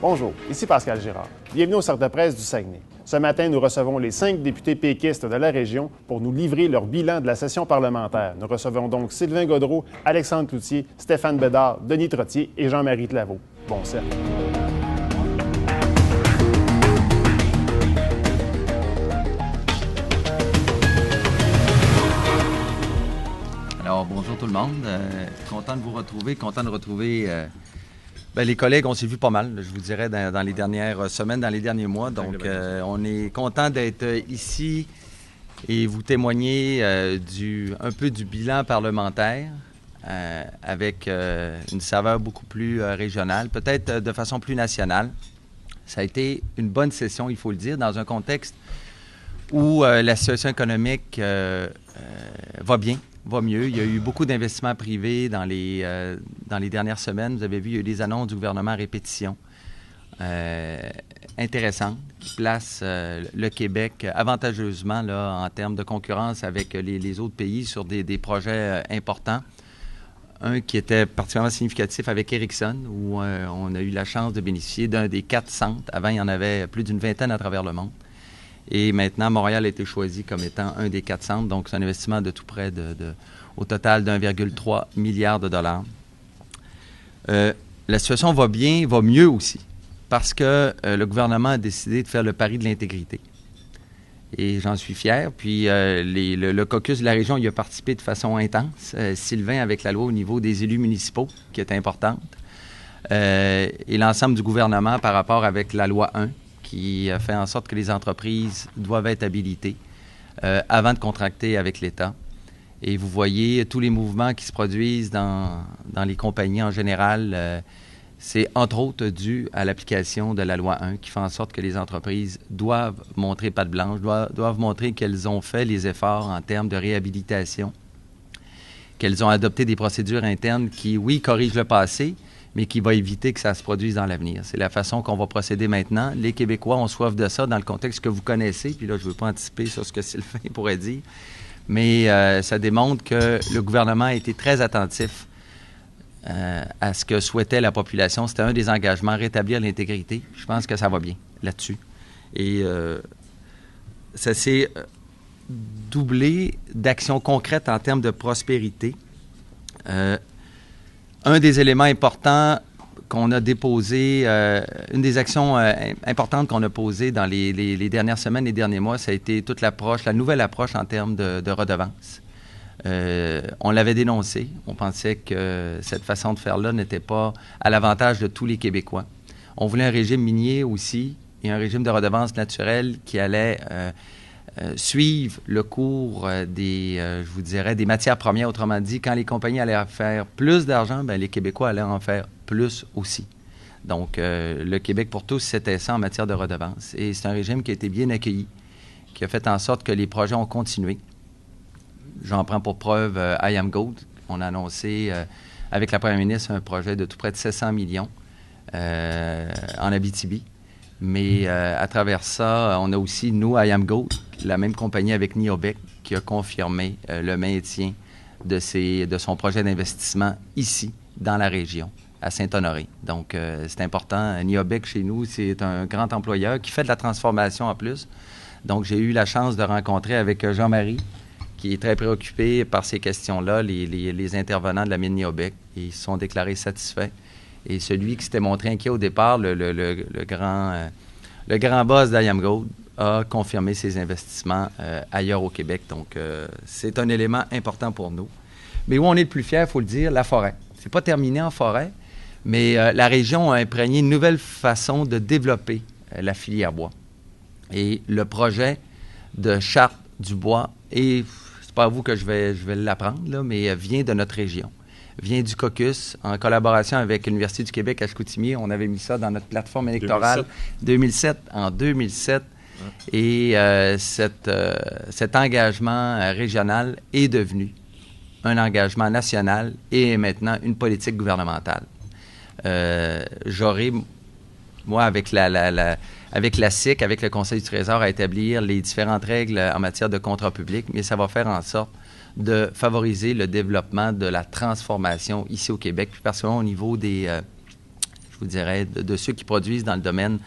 Bonjour, ici Pascal Girard. Bienvenue au Cercle de presse du Saguenay. Ce matin, nous recevons les 5 députés péquistes de la région pour nous livrer leur bilan de la session parlementaire. Nous recevons donc Sylvain Gaudreault, Alexandre Cloutier, Stéphane Bédard, Denis Trottier et Jean-Marie Claveau. Bon cercle. Alors, bonjour tout le monde. Content de vous retrouver, content de retrouver les collègues. On s'est vu pas mal, je vous dirais, dans les dernières semaines, dans les derniers mois. Donc, on est content d'être ici et vous témoigner un peu du bilan parlementaire avec une saveur beaucoup plus régionale, peut-être de façon plus nationale. Ça a été une bonne session, il faut le dire, dans un contexte où la situation économique va bien. Va mieux. Il y a eu beaucoup d'investissements privés dans les dernières semaines. Vous avez vu, il y a eu des annonces du gouvernement à répétition intéressantes qui placent le Québec avantageusement là, en termes de concurrence avec les autres pays sur des projets importants. Un qui était particulièrement significatif avec Ericsson, où on a eu la chance de bénéficier d'un des 4 centres. Avant, il y en avait plus d'une vingtaine à travers le monde. Et maintenant, Montréal a été choisi comme étant un des 4 centres. Donc, c'est un investissement de tout près au total d'1,3 milliard de dollars. La situation va bien, va mieux aussi, parce que le gouvernement a décidé de faire le pari de l'intégrité. Et j'en suis fier. Puis, le caucus de la région y a participé de façon intense. Sylvain, avec la loi au niveau des élus municipaux, qui est importante. Et l'ensemble du gouvernement par rapport avec la loi 1, qui fait en sorte que les entreprises doivent être habilitées avant de contracter avec l'État. Et vous voyez tous les mouvements qui se produisent dans les compagnies en général. C'est entre autres dû à l'application de la loi 1 qui fait en sorte que les entreprises doivent montrer patte blanche, doivent montrer qu'elles ont fait les efforts en termes de réhabilitation, qu'elles ont adopté des procédures internes qui, oui, corrigent le passé, mais qui va éviter que ça se produise dans l'avenir. C'est la façon qu'on va procéder maintenant. Les Québécois ont soif de ça dans le contexte que vous connaissez, puis là, je ne veux pas anticiper sur ce que Sylvain pourrait dire, mais ça démontre que le gouvernement a été très attentif à ce que souhaitait la population. C'était un des engagements, rétablir l'intégrité. Je pense que ça va bien là-dessus. Et ça s'est doublé d'actions concrètes en termes de prospérité. Un des éléments importants qu'on a déposé, une des actions importantes qu'on a posées dans les dernières semaines, les derniers mois, ça a été toute l'approche, la nouvelle approche en termes de redevances. On l'avait dénoncé. On pensait que cette façon de faire-là n'était pas à l'avantage de tous les Québécois. On voulait un régime minier aussi et un régime de redevances naturelles qui allait suivre le cours je vous dirais, des matières premières. Autrement dit, quand les compagnies allaient faire plus d'argent, bien, les Québécois allaient en faire plus aussi. Donc, le Québec pour tous, c'était ça en matière de redevances. Et c'est un régime qui a été bien accueilli, qui a fait en sorte que les projets ont continué. J'en prends pour preuve IAMGOLD. On a annoncé avec la première ministre un projet de tout près de 700 millions en Abitibi. Mais à travers ça, on a aussi, nous, IAMGOLD, la même compagnie avec Neobec, qui a confirmé le maintien de son projet d'investissement ici, dans la région, à Saint-Honoré. Donc, c'est important. Neobec, chez nous, c'est un grand employeur qui fait de la transformation en plus. Donc, j'ai eu la chance de rencontrer avec Jean-Marie, qui est très préoccupé par ces questions-là, les intervenants de la mine Neobec. Ils se sont déclarés satisfaits. Et celui qui s'était montré inquiet au départ, le grand boss d'IAMGOLD, a confirmé ses investissements ailleurs au Québec. Donc, c'est un élément important pour nous. Mais où on est le plus fier, il faut le dire, la forêt. C'est pas terminé en forêt, mais la région a imprégné une nouvelle façon de développer la filière bois. Et le projet de charte du bois, et c'est pas à vous que je vais l'apprendre, là, mais vient de notre région. Vient du caucus, en collaboration avec l'Université du Québec à Chicoutimi. On avait mis ça dans notre plateforme électorale 2007. En 2007. Et cet engagement régional est devenu un engagement national et est maintenant une politique gouvernementale. J'aurai, moi, avec la SIC, avec le Conseil du Trésor, à établir les différentes règles en matière de contrat public, mais ça va faire en sorte de favoriser le développement de la transformation ici au Québec, plus particulièrement au niveau des je vous dirais, de ceux qui produisent dans le domaine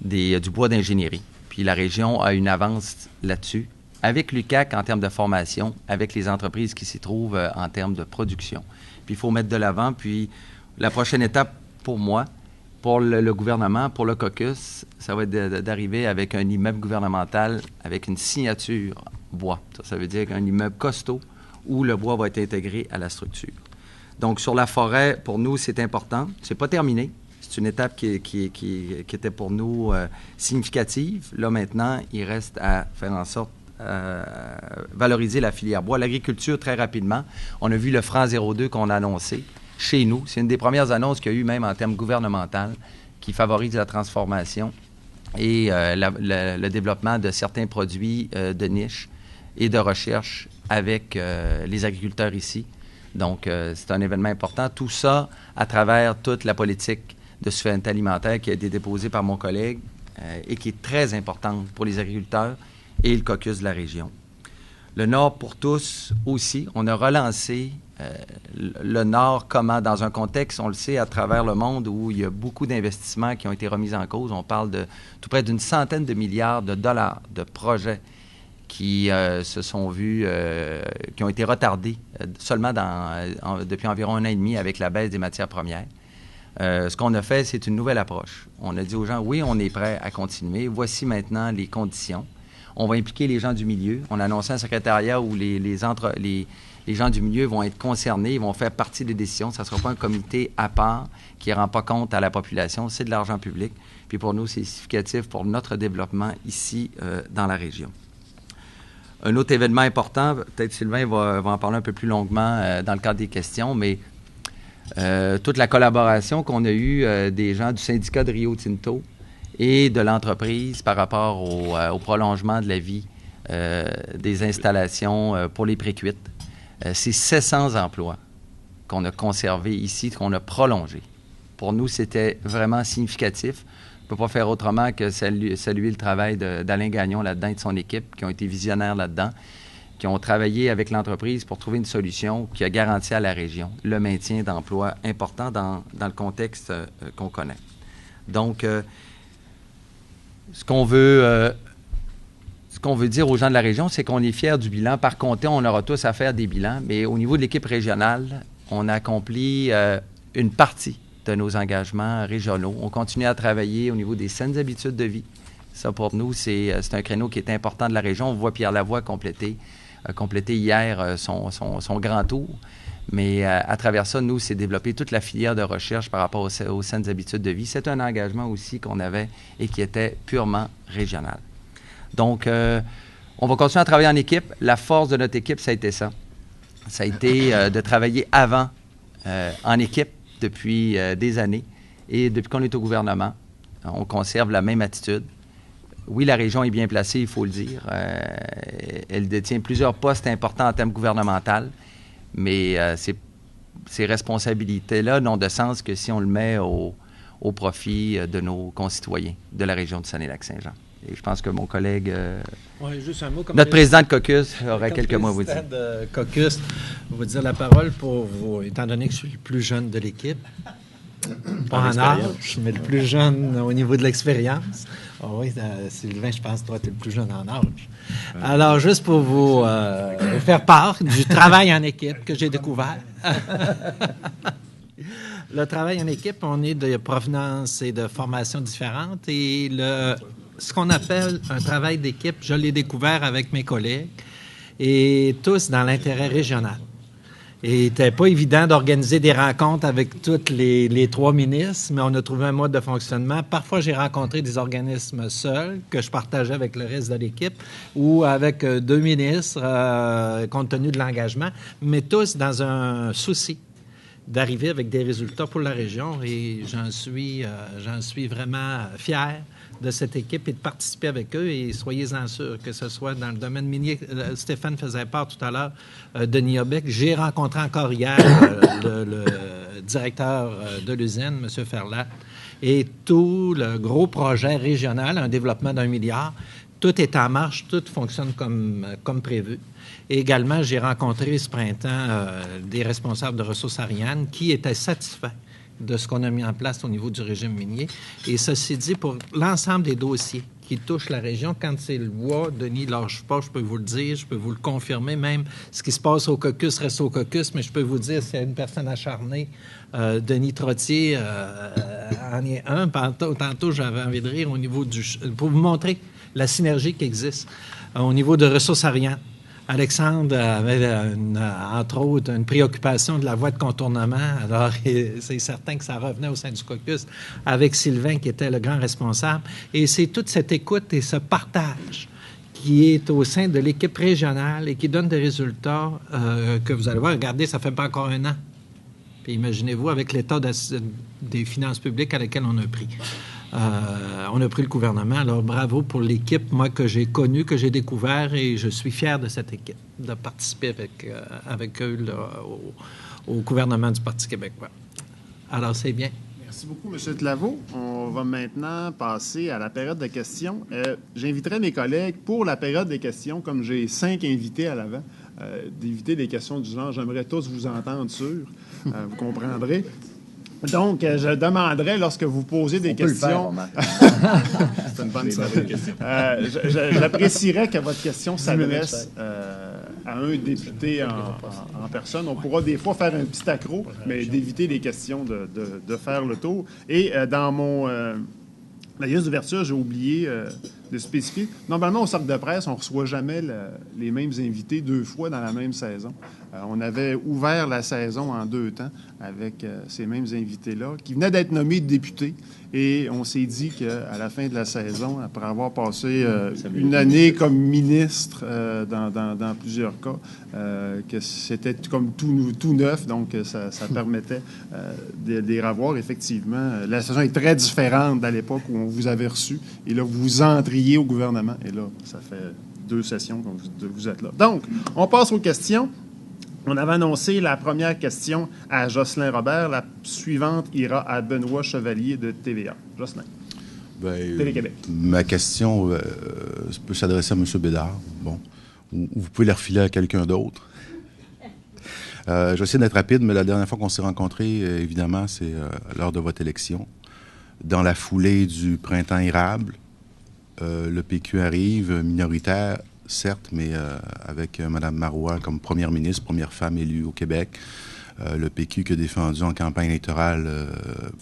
du bois d'ingénierie. Puis la région a une avance là-dessus, avec l'UQAC en termes de formation, avec les entreprises qui s'y trouvent en termes de production. Puis il faut mettre de l'avant. Puis la prochaine étape pour moi, pour le gouvernement, pour le caucus, ça va être d'arriver avec un immeuble gouvernemental avec une signature bois. Ça veut dire qu'un immeuble costaud où le bois va être intégré à la structure. Donc, sur la forêt, pour nous, c'est important. C'est pas terminé. C'est une étape qui était pour nous significative. Là, maintenant, il reste à faire en sorte valoriser la filière bois. L'agriculture, très rapidement, on a vu le franc 02 qu'on a annoncé chez nous. C'est une des premières annonces qu'il y a eu même en termes gouvernementaux qui favorise la transformation et le développement de certains produits de niche et de recherche avec les agriculteurs ici. Donc, c'est un événement important. Tout ça à travers toute la politique de souveraineté alimentaire qui a été déposée par mon collègue et qui est très importante pour les agriculteurs et le caucus de la région. Le Nord pour tous aussi. On a relancé le Nord comment, dans un contexte, on le sait, à travers le monde où il y a beaucoup d'investissements qui ont été remis en cause. On parle de tout près d'une centaine de milliards de dollars de projets qui se sont vus, qui ont été retardés seulement depuis environ 1 an et demi avec la baisse des matières premières. Ce qu'on a fait, c'est une nouvelle approche. On a dit aux gens, oui, on est prêt à continuer. Voici maintenant les conditions. On va impliquer les gens du milieu. On a annoncé un secrétariat où les gens du milieu vont être concernés, ils vont faire partie des décisions. Ça ne sera pas un comité à part qui ne rend pas compte à la population. C'est de l'argent public. Puis pour nous, c'est significatif pour notre développement ici dans la région. Un autre événement important, peut-être Sylvain va en parler un peu plus longuement dans le cadre des questions, mais toute la collaboration qu'on a eue des gens du syndicat de Rio Tinto et de l'entreprise par rapport au prolongement de la vie des installations pour les précuites. C'est 700 emplois qu'on a conservés ici, qu'on a prolongés. Pour nous, c'était vraiment significatif. On ne peut pas faire autrement que saluer le travail d'Alain Gagnon là-dedans et de son équipe, qui ont été visionnaires là-dedans, qui ont travaillé avec l'entreprise pour trouver une solution qui a garanti à la région le maintien d'emplois importants dans le contexte qu'on connaît. Donc, ce qu'on veut dire aux gens de la région, c'est qu'on est fiers du bilan. Par contre, on aura tous à faire des bilans, mais au niveau de l'équipe régionale, on a accompli une partie de nos engagements régionaux. On continue à travailler au niveau des saines habitudes de vie. Ça, pour nous, c'est un créneau qui est important de la région. On voit Pierre Lavoie compléter hier son grand tour. Mais à travers ça, nous, c'est développer toute la filière de recherche par rapport aux saines habitudes de vie. C'est un engagement aussi qu'on avait et qui était purement régional. Donc, on va continuer à travailler en équipe. La force de notre équipe, ça a été ça. Ça a été de travailler avant en équipe depuis des années. Et depuis qu'on est au gouvernement, on conserve la même attitude. Oui, la région est bien placée, il faut le dire. Elle détient plusieurs postes importants en termes gouvernementaux, mais ces responsabilités-là n'ont de sens que si on le met au profit de nos concitoyens de la région de Saguenay-Lac-Saint-Jean. Et je pense que mon collègue, juste un mot, notre président de caucus, aurait quelques mots à vous dire. Président de caucus, je vais vous dire la parole pour vous, étant donné que je suis le plus jeune de l'équipe. Pas en âge, mais le plus jeune au niveau de l'expérience. Oh oui, Sylvain, je pense que toi, tu es le plus jeune en âge. Alors, juste pour vous faire part du travail en équipe que j'ai découvert. Le travail en équipe, on est de provenance et de formation différentes. Et ce qu'on appelle un travail d'équipe, je l'ai découvert avec mes collègues, et tous dans l'intérêt régional. Et c'était pas évident d'organiser des rencontres avec tous les 3 ministres, mais on a trouvé un mode de fonctionnement. Parfois, j'ai rencontré des organismes seuls que je partageais avec le reste de l'équipe ou avec 2 ministres, compte tenu de l'engagement, mais tous dans un souci d'arriver avec des résultats pour la région. Et j'en suis vraiment fier de cette équipe et de participer avec eux. Et soyez-en sûrs que ce soit dans le domaine minier. Stéphane faisait part tout à l'heure de Niobec. J'ai rencontré encore hier le directeur de l'usine, M. Ferlat, et tout le gros projet régional, un développement d'1 milliard, tout est en marche, tout fonctionne comme prévu. Et également, j'ai rencontré ce printemps des responsables de ressources Ariane qui étaient satisfaits de ce qu'on a mis en place au niveau du régime minier. Et ceci dit, pour l'ensemble des dossiers qui touchent la région, quand c'est le bois, Denis, lâche pas, je peux vous le dire, je peux vous le confirmer, même ce qui se passe au caucus reste au caucus, mais je peux vous dire, s'il y a une personne acharnée, Denis Trottier en est un. Tantôt, j'avais envie de rire au niveau pour vous montrer la synergie qui existe au niveau de ressources ariennes. Alexandre avait, entre autres, une préoccupation de la voie de contournement. Alors, c'est certain que ça revenait au sein du caucus avec Sylvain, qui était le grand responsable. Et c'est toute cette écoute et ce partage qui est au sein de l'équipe régionale et qui donne des résultats que vous allez voir. Regardez, ça fait pas encore 1 an. Puis imaginez-vous avec l'état des finances publiques à laquelle on a pris. On a pris le gouvernement. Alors, bravo pour l'équipe, moi, que j'ai connue, que j'ai découvert, et je suis fier de cette équipe, de participer avec eux là, au gouvernement du Parti québécois. Alors, c'est bien. Merci beaucoup, M. Tlaveau. On va maintenant passer à la période de questions. J'inviterai mes collègues pour la période des questions, comme j'ai 5 invités à l'avant, d'éviter des questions du genre « J'aimerais tous vous entendre sûr ». Vous comprendrez. Donc, je demanderais, lorsque vous posez des questions... C'est une bonne question. J'apprécierais que votre question s'adresse à un député en personne. On pourra des fois faire un petit accro, mais d'éviter les questions de faire le tour. Et dans la liste d'ouverture, j'ai oublié de spécifier. Normalement, au cercle de presse, on ne reçoit jamais les mêmes invités 2 fois dans la même saison. On avait ouvert la saison en 2 temps avec ces mêmes invités-là, qui venaient d'être nommés députés. Et on s'est dit qu'à la fin de la saison, après avoir passé une année comme ministre dans plusieurs cas, que c'était comme tout neuf, donc ça permettait de les revoir. Effectivement, la saison est très différente d'à l'époque où on vous avait reçu. Et là, vous entriez au gouvernement. Et là, ça fait 2 sessions que vous êtes là. Donc, on passe aux questions. On avait annoncé la première question à Jocelyn Robert. La suivante ira à Benoît Chevalier de TVA. Jocelyn. Télé-Québec. Ma question peut s'adresser à M. Bédard. Bon. Ou vous pouvez la refiler à quelqu'un d'autre. Je vais essayer d'être rapide, mais la dernière fois qu'on s'est rencontrés, évidemment, c'est lors de votre élection. Dans la foulée du printemps érable, le PQ arrive, minoritaire, certes, mais avec Mme Marois comme première ministre, première femme élue au Québec. Le PQ qui a défendu en campagne électorale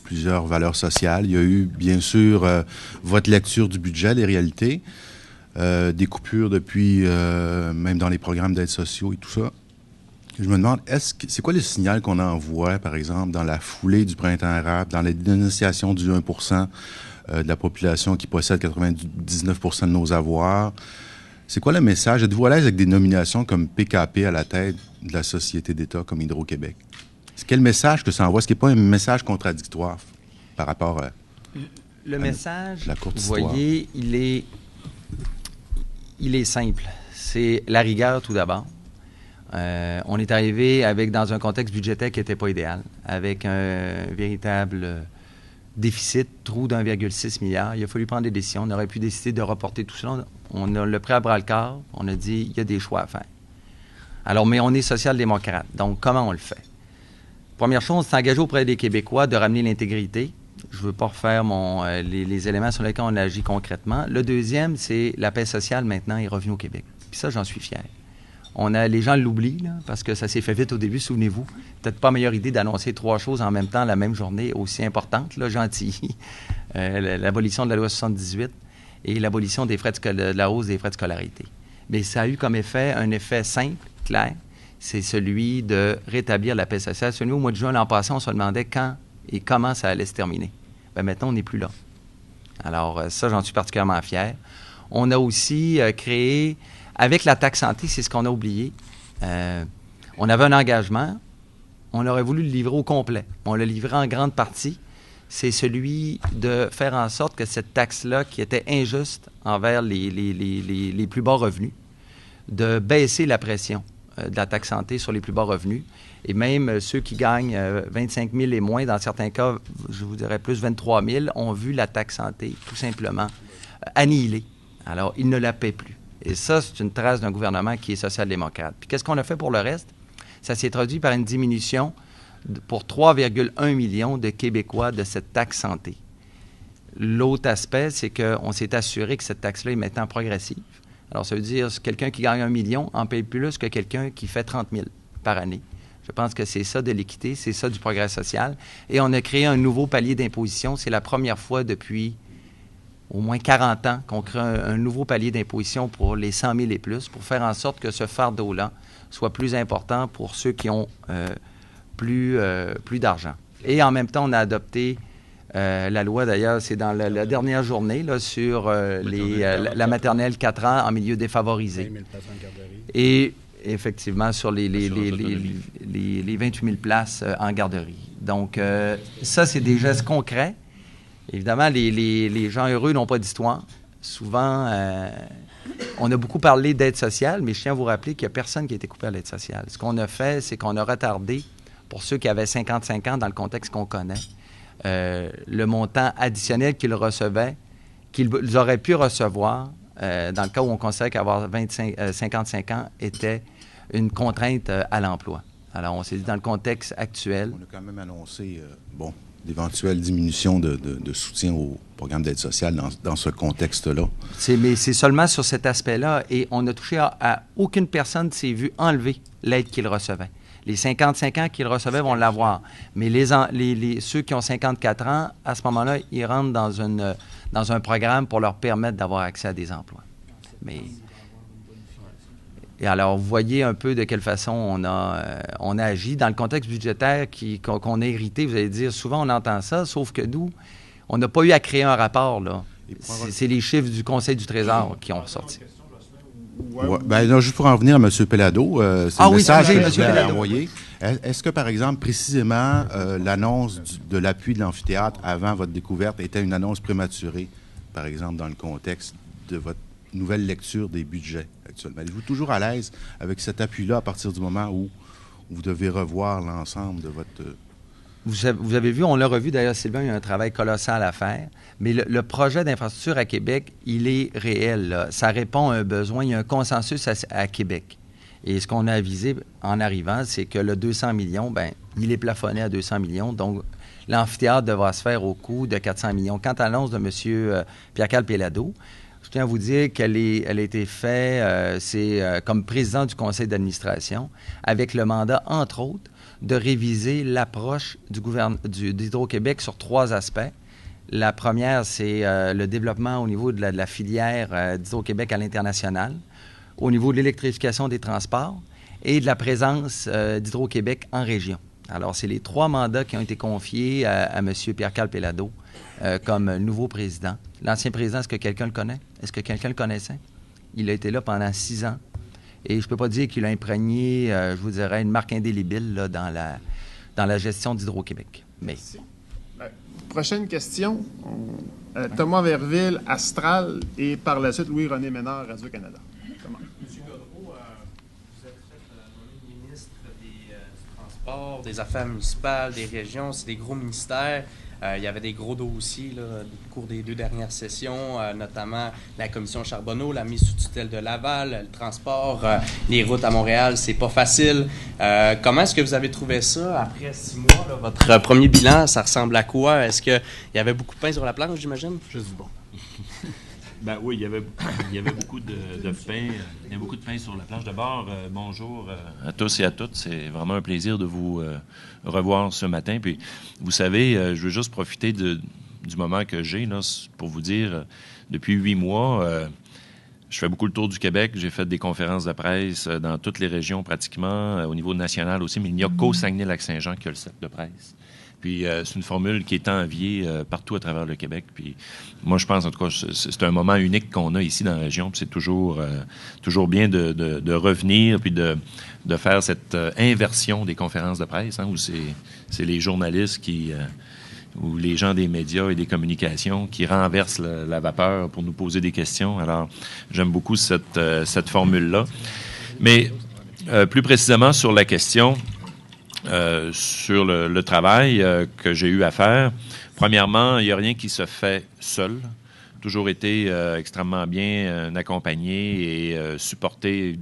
plusieurs valeurs sociales. Il y a eu, bien sûr, votre lecture du budget, les réalités, des coupures depuis, même dans les programmes d'aide sociaux et tout ça. Je me demande, c'est quoi le signal qu'on envoie, par exemple, dans la foulée du printemps arabe, dans la dénonciation du 1 de la population qui possède 99 de nos avoirs? C'est quoi le message? Êtes-vous à l'aise avec des nominations comme PKP à la tête de la société d'État comme Hydro-Québec? C'est quel message que ça envoie? Est-ce qu'il n'y a pas un message contradictoire par rapport à le message, la courte vous histoire? Voyez, il est simple. C'est la rigueur tout d'abord. On est arrivé dans un contexte budgétaire qui n'était pas idéal, avec un véritable déficit, trou d'1,6 milliard. Il a fallu prendre des décisions. On aurait pu décider de reporter tout cela. On a le pris à bras-le-corps. On a dit, il y a des choix à faire. Alors, mais on est social-démocrate. Donc, comment on le fait? Première chose, c'est s'engager auprès des Québécois de ramener l'intégrité. Je ne veux pas refaire les éléments sur lesquels on agit concrètement. Le deuxième, c'est la paix sociale maintenant est revenue au Québec. Puis ça, j'en suis fier. Les gens l'oublient, là, parce que ça s'est fait vite au début, souvenez-vous. Peut-être pas meilleure idée d'annoncer 3 choses en même temps, la même journée, aussi importante, là, Gentilly. L'abolition de la loi 78 et l'abolition des frais de la hausse des frais de scolarité. Mais ça a eu comme effet un effet simple, clair, c'est celui de rétablir la paix sociale. Celui au mois de juin l'an passé, on se demandait quand et comment ça allait se terminer. Bien, maintenant, on n'est plus là. Alors, ça, j'en suis particulièrement fier. On a aussi créé... Avec la taxe santé, c'est ce qu'on a oublié. On avait un engagement. On aurait voulu le livrer au complet. On l'a livré en grande partie. C'est celui de faire en sorte que cette taxe-là, qui était injuste envers les plus bas revenus, de baisser la pression de la taxe santé sur les plus bas revenus. Et même ceux qui gagnent 25 000 et moins, dans certains cas, je vous dirais plus 23 000, ont vu la taxe santé tout simplement annihilée. Alors, ils ne la paient plus. Et ça, c'est une trace d'un gouvernement qui est social-démocrate. Puis qu'est-ce qu'on a fait pour le reste? Ça s'est traduit par une diminution pour 3,1 millions de Québécois de cette taxe santé. L'autre aspect, c'est qu'on s'est assuré que cette taxe-là est maintenant progressive. Alors, ça veut dire que quelqu'un qui gagne 1 million en paye plus que quelqu'un qui fait 30 000 par année. Je pense que c'est ça de l'équité, c'est ça du progrès social. Et on a créé un nouveau palier d'imposition. C'est la première fois depuis au moins 40 ans qu'on crée un nouveau palier d'imposition pour les 100 000 et plus, pour faire en sorte que ce fardeau-là soit plus important pour ceux qui ont plus d'argent. Et en même temps, on a adopté la loi, d'ailleurs, c'est dans la dernière journée là, sur la maternelle 4 ans en milieu défavorisé. 20 000 places en garderie. Et effectivement, sur les 28 000 places en garderie. Donc, ça, c'est des gestes concrets. Évidemment, les gens heureux n'ont pas d'histoire. Souvent, on a beaucoup parlé d'aide sociale, mais je tiens à vous rappeler qu'il n'y a personne qui a été coupé à l'aide sociale. Ce qu'on a fait, c'est qu'on a retardé, pour ceux qui avaient 55 ans dans le contexte qu'on connaît, le montant additionnel qu'ils recevaient, qu'ils auraient pu recevoir dans le cas où on considère qu'avoir 55 ans était une contrainte à l'emploi. Alors, on s'est dit, dans le contexte actuel... On a quand même annoncé, d'éventuelles diminutions de soutien au programme d'aide sociale dans ce contexte-là. Mais c'est seulement sur cet aspect-là. Et on a touché à aucune personne s'est vue enlever l'aide qu'il recevait. Les 55 ans qu'ils recevaient vont l'avoir. Mais ceux qui ont 54 ans, à ce moment-là, ils rentrent dans un programme pour leur permettre d'avoir accès à des emplois. Et alors, vous voyez un peu de quelle façon on a agi. Dans le contexte budgétaire qu'on a hérité, vous allez dire, souvent on entend ça, sauf que nous, on n'a pas eu à créer un rapport, là. C'est les chiffres du Conseil du Trésor qui ont ressorti. Juste pour en revenir à M. Pellado, c'est le message que je voulais envoyer. Est-ce que, par exemple, précisément, l'annonce de l'appui de l'amphithéâtre avant votre découverte était une annonce prématurée, par exemple, dans le contexte de votre nouvelle lecture des budgets actuellement? Êtes-vous toujours à l'aise avec cet appui-là à partir du moment où vous devez revoir l'ensemble de votre... Vous avez vu, on l'a revu, d'ailleurs, Sylvain, il y a un travail colossal à faire, mais le projet d'infrastructure à Québec, il est réel, là. Ça répond à un besoin, il y a un consensus à Québec. Et ce qu'on a avisé en arrivant, c'est que le 200 millions, il est plafonné à 200 millions, donc l'amphithéâtre devra se faire au coût de 400 millions. Quant à l'annonce de M. Pierre-Carl Pellado, je tiens à vous dire qu'elle a été faite, comme président du conseil d'administration, avec le mandat, entre autres, de réviser l'approche d'Hydro-Québec sur 3 aspects. La première, c'est le développement au niveau de la filière d'Hydro-Québec à l'international, au niveau de l'électrification des transports et de la présence d'Hydro-Québec en région. Alors, c'est les 3 mandats qui ont été confiés à M. Pierre-Carl Pellado comme nouveau président. L'ancien président, est-ce que quelqu'un le connaît? Est-ce que quelqu'un le connaissait? Il a été là pendant 6 ans. Et je ne peux pas dire qu'il a imprégné, je vous dirais, une marque indélébile là, dans la gestion d'Hydro-Québec. Mais... Prochaine question. Thomas Verville, Astral, et par la suite Louis-René Ménard, Radio-Canada. Comment? M. Gaudreau, vous êtes fait ministre du Transport, des Affaires municipales, des régions, c'est des gros ministères. Il y avait des gros dossiers là, au cours des 2 dernières sessions, notamment la commission Charbonneau, la mise sous tutelle de Laval, le transport, les routes à Montréal, c'est pas facile. Comment est-ce que vous avez trouvé ça après 6 mois? Là, votre premier bilan, ça ressemble à quoi? Est-ce qu'il y avait beaucoup de pain sur la planche, j'imagine? Juste du bon. Oui, il y avait beaucoup de pain. Il y a beaucoup de pain sur la planche. D'abord, bonjour à tous et à toutes. C'est vraiment un plaisir de vous revoir ce matin. Puis, vous savez, je veux juste profiter du moment que j'ai là, pour vous dire, depuis 8 mois, je fais beaucoup le tour du Québec. J'ai fait des conférences de presse dans toutes les régions pratiquement, au niveau national aussi, mais il n'y a qu'au Saguenay-Lac-Saint-Jean qui a le cercle de presse. Puis c'est une formule qui est enviée partout à travers le Québec. Puis moi, je pense, en tout cas, c'est un moment unique qu'on a ici dans la région. Puis c'est toujours bien de revenir puis de faire cette inversion des conférences de presse, où c'est les journalistes ou les gens des médias et des communications qui renversent la vapeur pour nous poser des questions. Alors, j'aime beaucoup cette formule-là. Mais plus précisément sur la question... sur le travail que j'ai eu à faire. Premièrement, il n'y a rien qui se fait seul. Toujours été extrêmement bien accompagné et supporté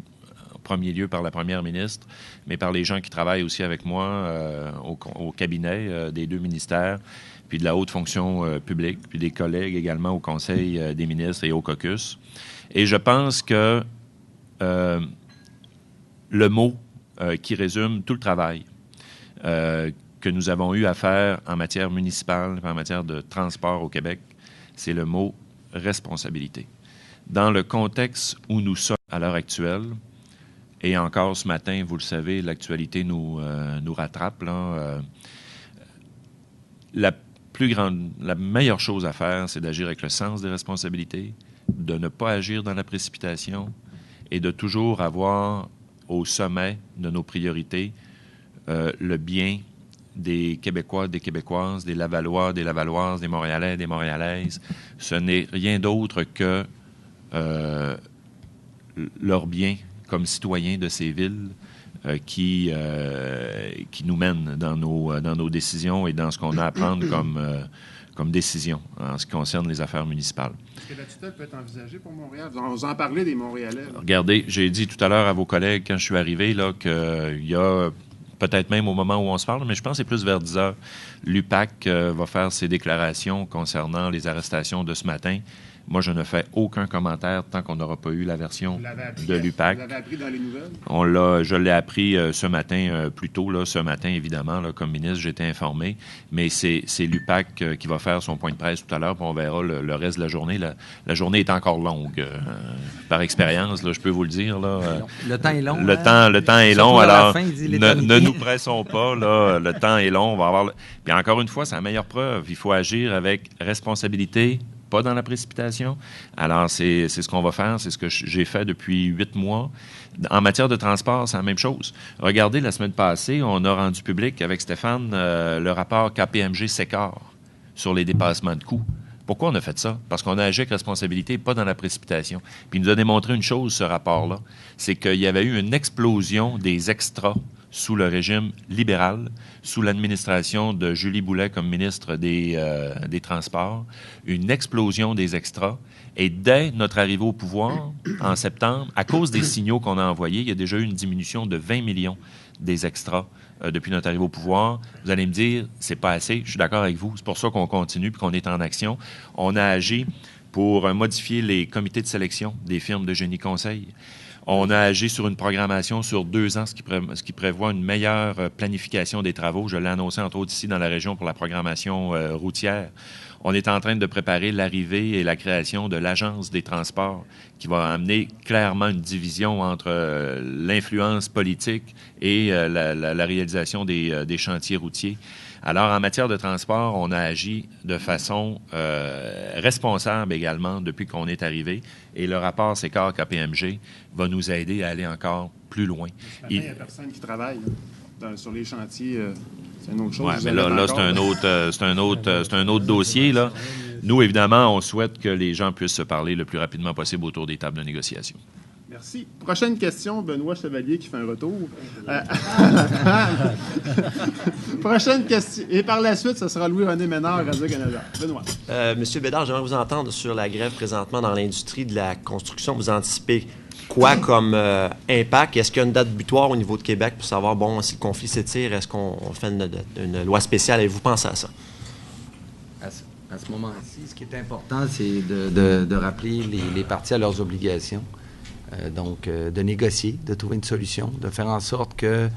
premier lieu par la première ministre, mais par les gens qui travaillent aussi avec moi au cabinet des 2 ministères, puis de la haute fonction publique, puis des collègues également au Conseil des ministres et au caucus. Et je pense que le mot qui résume tout le travail que nous avons eu à faire en matière municipale, en matière de transport au Québec, c'est le mot responsabilité. Dans le contexte où nous sommes à l'heure actuelle, et encore ce matin, vous le savez, l'actualité nous rattrape, là, la meilleure chose à faire, c'est d'agir avec le sens des responsabilités, de ne pas agir dans la précipitation et de toujours avoir au sommet de nos priorités le bien des Québécois, des Québécoises, des Lavallois, des Lavalloises, des Montréalais, des Montréalaises. Ce n'est rien d'autre que leur bien comme citoyens de ces villes qui nous mènent dans nos décisions et dans ce qu'on a à prendre comme décision en ce qui concerne les affaires municipales. Est-ce que la tutelle peut être envisagée pour Montréal? Vous en parlez des Montréalais. Là. Regardez, j'ai dit tout à l'heure à vos collègues, quand je suis arrivé, là, qu'il y a peut-être même au moment où on se parle, mais je pense que c'est plus vers 10 heures, l'UPAC va faire ses déclarations concernant les arrestations de ce matin. Moi, je ne fais aucun commentaire tant qu'on n'aura pas eu la version de l'UPAC. Vous l'avez appris dans les nouvelles? Je l'ai appris ce matin, plus tôt, là, ce matin, évidemment, là, comme ministre, j'ai été informé. Mais c'est l'UPAC qui va faire son point de presse tout à l'heure, puis on verra le reste de la journée. La journée est encore longue. Par expérience, là, je peux vous le dire. Là, le temps est long. Le temps est long, alors fin, ne nous pressons pas. Là, le temps est long. On va avoir. Puis encore une fois, c'est la meilleure preuve. Il faut agir avec responsabilité, pas dans la précipitation. Alors, c'est ce qu'on va faire. C'est ce que j'ai fait depuis 8 mois. En matière de transport, c'est la même chose. Regardez, la semaine passée, on a rendu public avec Stéphane le rapport KPMG-SECAR sur les dépassements de coûts. Pourquoi on a fait ça? Parce qu'on a agi avec responsabilité, pas dans la précipitation. Puis il nous a démontré une chose, ce rapport-là, c'est qu'il y avait eu une explosion des extras sous le régime libéral, sous l'administration de Julie Boulet comme ministre des Transports, une explosion des extras. Et dès notre arrivée au pouvoir, en septembre, à cause des signaux qu'on a envoyés, il y a déjà eu une diminution de 20 millions des extras depuis notre arrivée au pouvoir. Vous allez me dire, c'est pas assez. Je suis d'accord avec vous. C'est pour ça qu'on continue et qu'on est en action. On a agi pour modifier les comités de sélection des firmes de génie conseil. On a agi sur une programmation sur 2 ans, ce qui prévoit une meilleure planification des travaux. Je l'ai annoncé, entre autres, ici dans la région pour la programmation routière. On est en train de préparer l'arrivée et la création de l'Agence des transports qui va amener clairement une division entre l'influence politique et la réalisation des chantiers routiers. Alors, en matière de transport, on a agi de façon responsable également depuis qu'on est arrivé. Et le rapport SECAR KPMG va nous aider à aller encore plus loin. Ce matin, il n'y a personne qui travaille sur les chantiers. C'est une autre chose. Oui, mais là c'est un autre dossier. Là. Nous, évidemment, on souhaite que les gens puissent se parler le plus rapidement possible autour des tables de négociation. Merci. Prochaine question, Benoît Chevalier qui fait un retour. Prochaine question. Et par la suite, ce sera Louis-René Ménard, Radio-Canada. Benoît. Monsieur Bédard, j'aimerais vous entendre sur la grève présentement dans l'industrie de la construction. Vous anticipez quoi comme impact? Est-ce qu'il y a une date butoir au niveau de Québec pour savoir, bon, si le conflit s'étire, est-ce qu'on fait une loi spéciale? Avez-vous pensé à ça? À ce moment-ci, ce qui est important, c'est de rappeler les parties à leurs obligations. Donc, de négocier, de trouver une solution, de faire en sorte que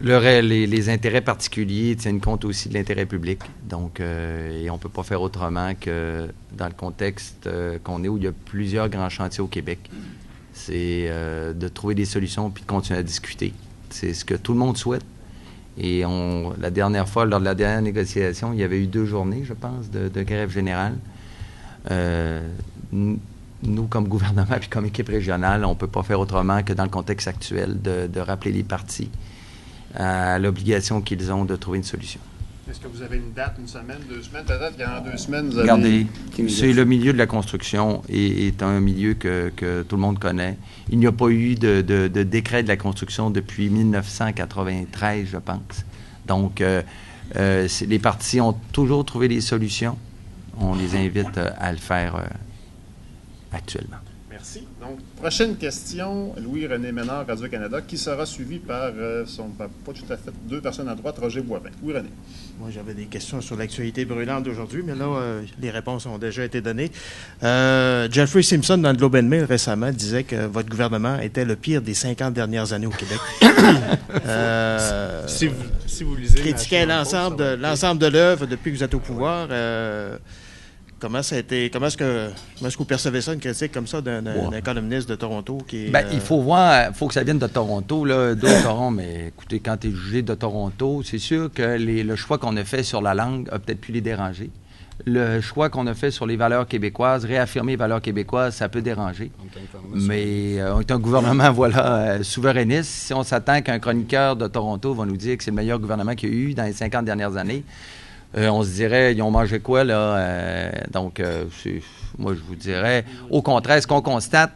les intérêts particuliers tiennent compte aussi de l'intérêt public. Donc, et on ne peut pas faire autrement que dans le contexte qu'on est où il y a plusieurs grands chantiers au Québec. C'est de trouver des solutions puis de continuer à discuter. C'est ce que tout le monde souhaite. Et la dernière fois, lors de la dernière négociation, il y avait eu 2 journées, je pense, de grève générale. Nous, comme gouvernement et comme équipe régionale, on ne peut pas faire autrement que dans le contexte actuel de rappeler les partis à l'obligation qu'ils ont de trouver une solution. Est-ce que vous avez une date, 1 semaine, 2 semaines? Peut-être qu'il y a en 2 semaines, vous avez... Regardez, c'est le milieu de la construction est un milieu que tout le monde connaît. Il n'y a pas eu de décret de la construction depuis 1993, je pense. Donc, les partis ont toujours trouvé des solutions. On les invite à le faire actuellement. Merci. Donc, prochaine question, Louis-René Ménard, Radio-Canada, qui sera suivi par pas tout à fait deux personnes à droite, Roger Boivin. Louis-René. Moi, j'avais des questions sur l'actualité brûlante d'aujourd'hui, mais là, les réponses ont déjà été données. Jeffrey Simpson, dans le Globe and Mail récemment, disait que votre gouvernement était le pire des 50 dernières années au Québec. Si vous lisez... Critiquait l'ensemble de l'œuvre depuis que vous êtes au pouvoir. Comment est-ce que vous percevez ça, une critique comme ça d'un columniste de Toronto qui est... Il faut que ça vienne de Toronto, là, Toronto, mais écoutez, quand tu es jugé de Toronto, c'est sûr que le choix qu'on a fait sur la langue a peut-être pu les déranger. Le choix qu'on a fait sur les valeurs québécoises, réaffirmer les valeurs québécoises, ça peut déranger. Mais on est un gouvernement, souverainiste. Si on s'attend qu'un chroniqueur de Toronto va nous dire que c'est le meilleur gouvernement qu'il y a eu dans les 50 dernières années, on se dirait, ils ont mangé quoi, là? Moi, je vous dirais, au contraire, ce qu'on constate,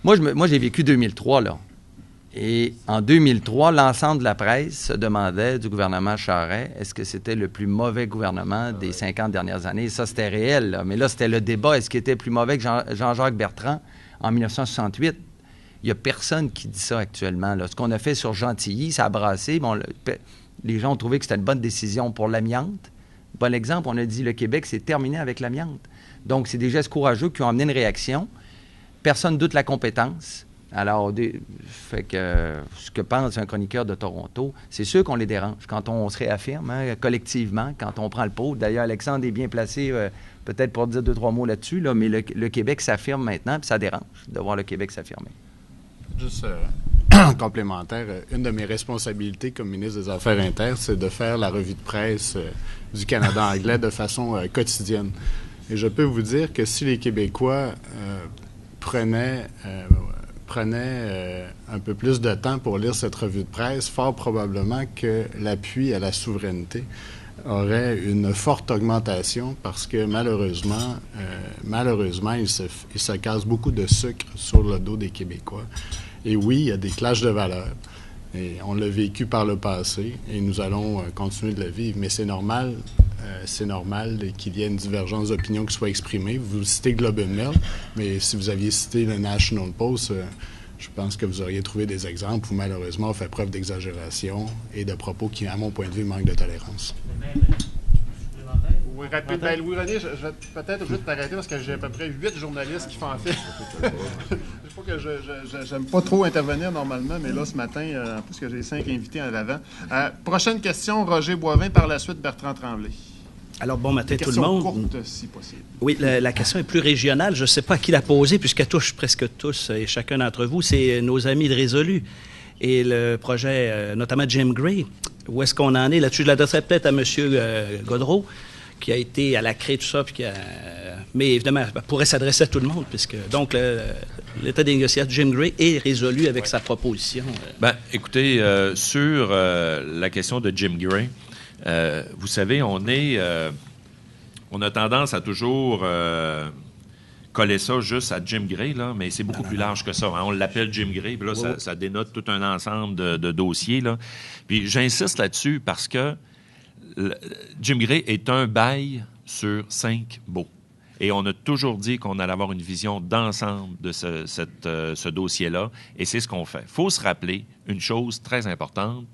moi j'ai vécu 2003, là. Et en 2003, l'ensemble de la presse se demandait du gouvernement Charest, est-ce que c'était le plus mauvais gouvernement des 50 dernières années? Ça, c'était réel, là. Mais là, c'était le débat, est-ce qu'il était plus mauvais que Jean-Jacques Bertrand en 1968? Il n'y a personne qui dit ça actuellement, là. Ce qu'on a fait sur Gentilly, ça a brassé. Bon, les gens ont trouvé que c'était une bonne décision pour l'amiante. Bon exemple, on a dit le Québec, c'est terminé avec l'amiante. Donc, c'est des gestes courageux qui ont amené une réaction. Personne ne doute la compétence. Alors, fait que ce que pense un chroniqueur de Toronto, c'est sûr qu'on les dérange quand on se réaffirme, collectivement, quand on prend le pot. D'ailleurs, Alexandre est bien placé peut-être pour dire 2-3 mots là-dessus, là, mais le Québec s'affirme maintenant, puis ça dérange de voir le Québec s'affirmer. Juste complémentaire, une de mes responsabilités comme ministre des Affaires internes, c'est de faire la revue de presse du Canada anglais de façon quotidienne. Et je peux vous dire que si les Québécois prenaient un peu plus de temps pour lire cette revue de presse, fort probablement que l'appui à la souveraineté aurait une forte augmentation parce que malheureusement, il se casse beaucoup de sucre sur le dos des Québécois. Et oui, il y a des clashs de valeurs. Et on l'a vécu par le passé et nous allons continuer de le vivre. Mais c'est normal qu'il y ait une divergence d'opinion qui soit exprimée. Vous citez Globe and Mail, mais si vous aviez cité le National Post, je pense que vous auriez trouvé des exemples où malheureusement on fait preuve d'exagération et de propos qui, à mon point de vue, manquent de tolérance. Oui, rapide. Louis-René, je vais peut-être obligé de t'arrêter parce que j'ai à peu près 8 journalistes qui font en fait. Je sais pas que j'aime pas trop intervenir normalement, mais là, ce matin, en plus que j'ai 5 invités en avant. Prochaine question, Roger Boivin, par la suite, Bertrand Tremblay. Alors, bon matin tout le monde. Courte, si possible. Oui, la question est plus régionale. Je ne sais pas à qui la poser, puisqu'elle touche presque tous et chacun d'entre vous. C'est nos amis de Résolu et le projet, notamment Jim Gray. Où est-ce qu'on en est là-dessus? Je l'adresserai peut-être à M. Godreau, qui a été à la craie, tout ça, puis mais évidemment, pourrait s'adresser à tout le monde, puisque donc l'état des négociations, Jim Gray est résolu avec sa proposition. Écoutez, sur la question de Jim Gray, vous savez, on a tendance à toujours coller ça juste à Jim Gray, là, mais c'est beaucoup plus large que ça. Hein. On l'appelle Jim Gray, puis là, ça dénote tout un ensemble de dossiers, là. Puis j'insiste là-dessus parce que Jim Gray est un bail sur 5 baux. Et on a toujours dit qu'on allait avoir une vision d'ensemble de ce dossier-là, et c'est ce qu'on fait. Il faut se rappeler une chose très importante.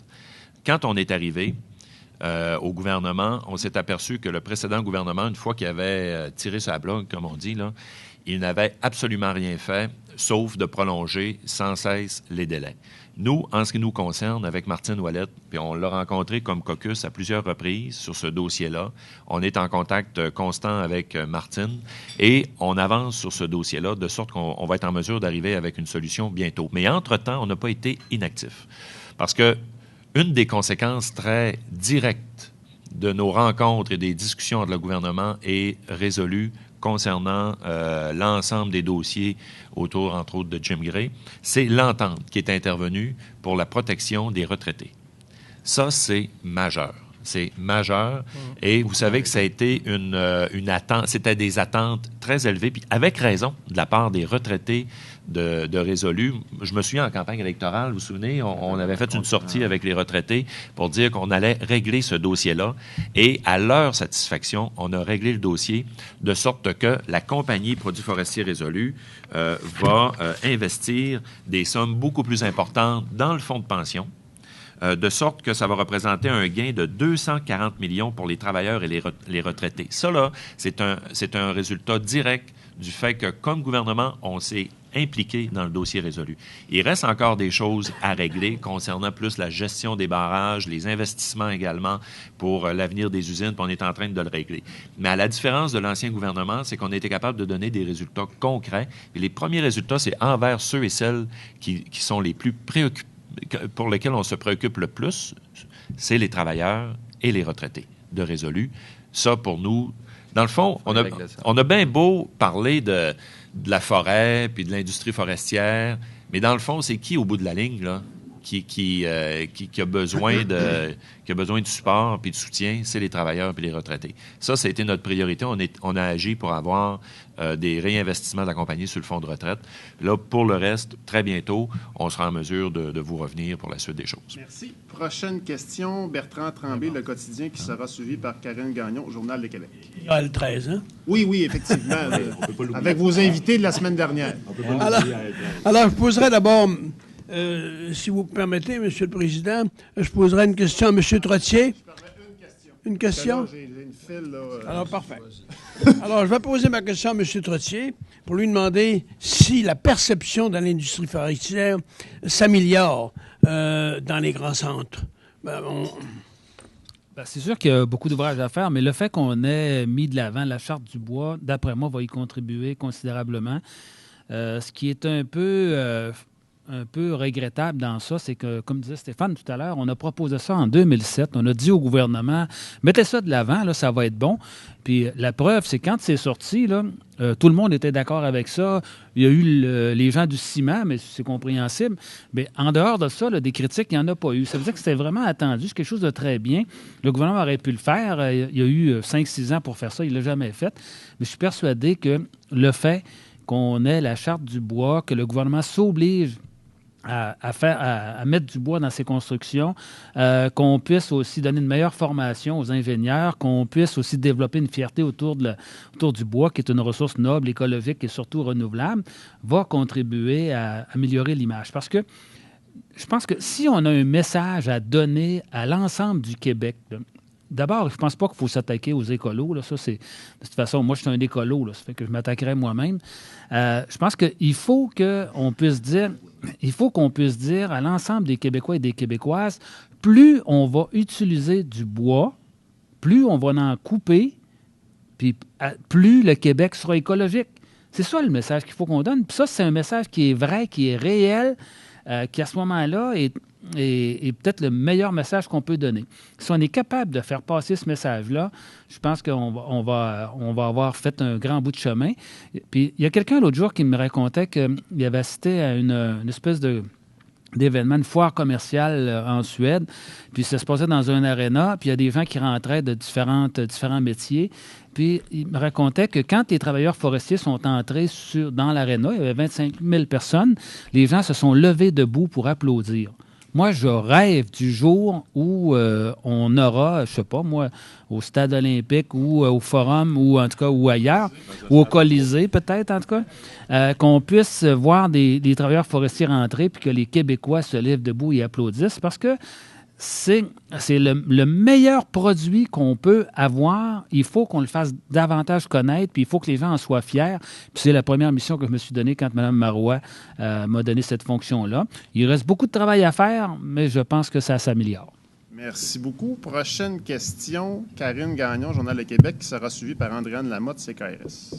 Quand on est arrivé au gouvernement, on s'est aperçu que le précédent gouvernement, une fois qu'il avait tiré sa blague, comme on dit, là, il n'avait absolument rien fait, sauf de prolonger sans cesse les délais. Nous, en ce qui nous concerne, avec Martine Ouellette, puis on l'a rencontré comme caucus à plusieurs reprises sur ce dossier-là. On est en contact constant avec Martine et on avance sur ce dossier-là de sorte qu'on va être en mesure d'arriver avec une solution bientôt. Mais entre-temps, on n'a pas été inactif. Parce que une des conséquences très directes de nos rencontres et des discussions entre le gouvernement est résolue concernant l'ensemble des dossiers autour, entre autres, de Jim Gray, c'est l'entente qui est intervenue pour la protection des retraités. Ça, c'est majeur. C'est majeur. Et vous savez que ça a été une attente, c'était des attentes très élevées, puis avec raison, de la part des retraités de Résolu. Je me souviens en campagne électorale, vous vous souvenez, on avait fait une sortie avec les retraités pour dire qu'on allait régler ce dossier-là. Et à leur satisfaction, on a réglé le dossier de sorte que la compagnie Produits forestiers Résolu va investir des sommes beaucoup plus importantes dans le fonds de pension, de sorte que ça va représenter un gain de 240 millions pour les travailleurs et les retraités. Ça, là, c'est un résultat direct du fait que, comme gouvernement, on s'est impliqué dans le dossier Résolu. Il reste encore des choses à régler concernant plus la gestion des barrages, les investissements également pour l'avenir des usines, puis on est en train de le régler. Mais à la différence de l'ancien gouvernement, c'est qu'on a été capable de donner des résultats concrets. Et les premiers résultats, c'est envers ceux et celles qui sont les plus préoccupés, pour lesquels on se préoccupe le plus, c'est les travailleurs et les retraités de Résolu. Ça, pour nous, dans le fond, on a bien beau parler de la forêt puis de l'industrie forestière, mais dans le fond, c'est qui, au bout de la ligne, là, qui a besoin de support puis de soutien? C'est les travailleurs puis les retraités. Ça a été notre priorité. On a agi pour avoir des réinvestissements de la compagnie sur le fonds de retraite. Là, pour le reste, très bientôt, on sera en mesure de vous revenir pour la suite des choses. Merci. Prochaine question, Bertrand Tremblay, Le Quotidien, qui sera suivi par Karine Gagnon, Journal de Québec. Il y a le 13, hein? Oui, effectivement. Avec vos invités de la semaine dernière. Alors, je poserai d'abord, si vous permettez, M. le Président, je poserai une question à M. Trottier. Une question? J'ai une file, là. Alors, parfait. Alors, je vais poser ma question à M. Trottier pour lui demander si la perception dans l'industrie forestière s'améliore dans les grands centres. C'est sûr qu'il y a beaucoup d'ouvrages à faire, mais le fait qu'on ait mis de l'avant la Charte du bois, d'après moi, va y contribuer considérablement. Ce qui est un peu regrettable dans ça, c'est que, comme disait Stéphane tout à l'heure, on a proposé ça en 2007. On a dit au gouvernement, mettez ça de l'avant, là, ça va être bon. Puis la preuve, c'est quand c'est sorti, là, tout le monde était d'accord avec ça. Il y a eu les gens du ciment, mais c'est compréhensible. Mais en dehors de ça, là, des critiques, il n'y en a pas eu. Ça veut dire que c'était vraiment attendu. C'est quelque chose de très bien. Le gouvernement aurait pu le faire. Il y a eu 5-6 ans pour faire ça. Il ne l'a jamais fait. Mais je suis persuadé que le fait qu'on ait la Charte du bois, que le gouvernement s'oblige à mettre du bois dans ses constructions, qu'on puisse aussi donner une meilleure formation aux ingénieurs, qu'on puisse aussi développer une fierté autour du bois, qui est une ressource noble, écologique et surtout renouvelable, va contribuer à améliorer l'image. Parce que je pense que si on a un message à donner à l'ensemble du Québec, d'abord, je ne pense pas qu'il faut s'attaquer aux écolos. Là. Ça, c'est, de toute façon, moi, je suis un écolo. Là, ça fait que je m'attaquerai moi-même. Je pense qu'il faut qu'on puisse dire à l'ensemble des Québécois et des Québécoises, plus on va utiliser du bois, plus on va en couper, puis plus le Québec sera écologique. C'est ça le message qu'il faut qu'on donne. Puis ça, c'est un message qui est vrai, qui est réel, qui à ce moment-là est peut-être le meilleur message qu'on peut donner. Si on est capable de faire passer ce message-là, je pense qu'on va avoir fait un grand bout de chemin. Puis il y a quelqu'un l'autre jour qui me racontait qu'il avait assisté à une espèce d'événement, une foire commerciale en Suède, puis ça se passait dans un aréna, puis il y a des gens qui rentraient de différents métiers, puis il me racontait que quand les travailleurs forestiers sont entrés dans l'aréna, il y avait 25 000 personnes, les gens se sont levés debout pour applaudir. Moi, je rêve du jour où on aura, je sais pas, moi, au Stade olympique ou au Forum ou en tout cas ou ailleurs, ou au Colisée peut-être en tout cas, qu'on puisse voir des travailleurs forestiers rentrer puis que les Québécois se lèvent debout et applaudissent parce que c'est le meilleur produit qu'on peut avoir. Il faut qu'on le fasse davantage connaître, puis il faut que les gens en soient fiers. Puis c'est la première mission que je me suis donnée quand Mme Marois m'a donné cette fonction-là. Il reste beaucoup de travail à faire, mais je pense que ça s'améliore. Merci beaucoup. Prochaine question, Karine Gagnon, Journal de Québec, qui sera suivie par Andréane Lamotte, CKRS.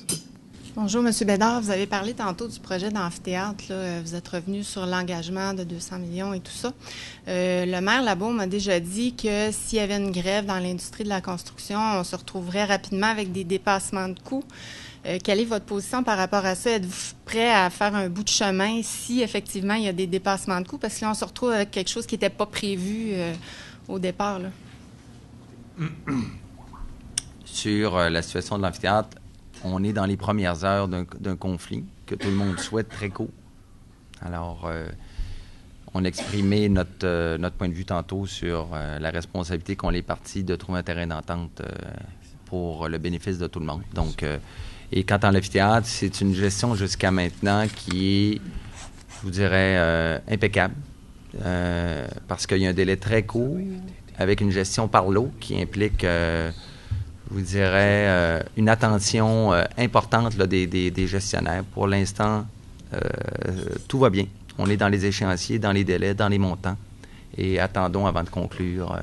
Bonjour, M. Bédard. Vous avez parlé tantôt du projet d'amphithéâtre. Là. Vous êtes revenu sur l'engagement de 200 millions et tout ça. Le maire Labaume m'a déjà dit que s'il y avait une grève dans l'industrie de la construction, on se retrouverait rapidement avec des dépassements de coûts. Quelle est votre position par rapport à ça? Êtes-vous prêt à faire un bout de chemin si effectivement il y a des dépassements de coûts? Parce que là, on se retrouve avec quelque chose qui n'était pas prévu au départ. Là. Sur la situation de l'amphithéâtre, on est dans les premières heures d'un conflit que tout le monde souhaite très court. Alors, on a exprimé notre point de vue tantôt sur la responsabilité qu'ont les partis de trouver un terrain d'entente pour le bénéfice de tout le monde. Donc, et quant à l'amphithéâtre, c'est une gestion jusqu'à maintenant qui est, je vous dirais, impeccable, parce qu'il y a un délai très court avec une gestion par l'eau qui implique, je vous dirais, une attention importante là, des gestionnaires. Pour l'instant, tout va bien. On est dans les échéanciers, dans les délais, dans les montants. Et attendons avant de conclure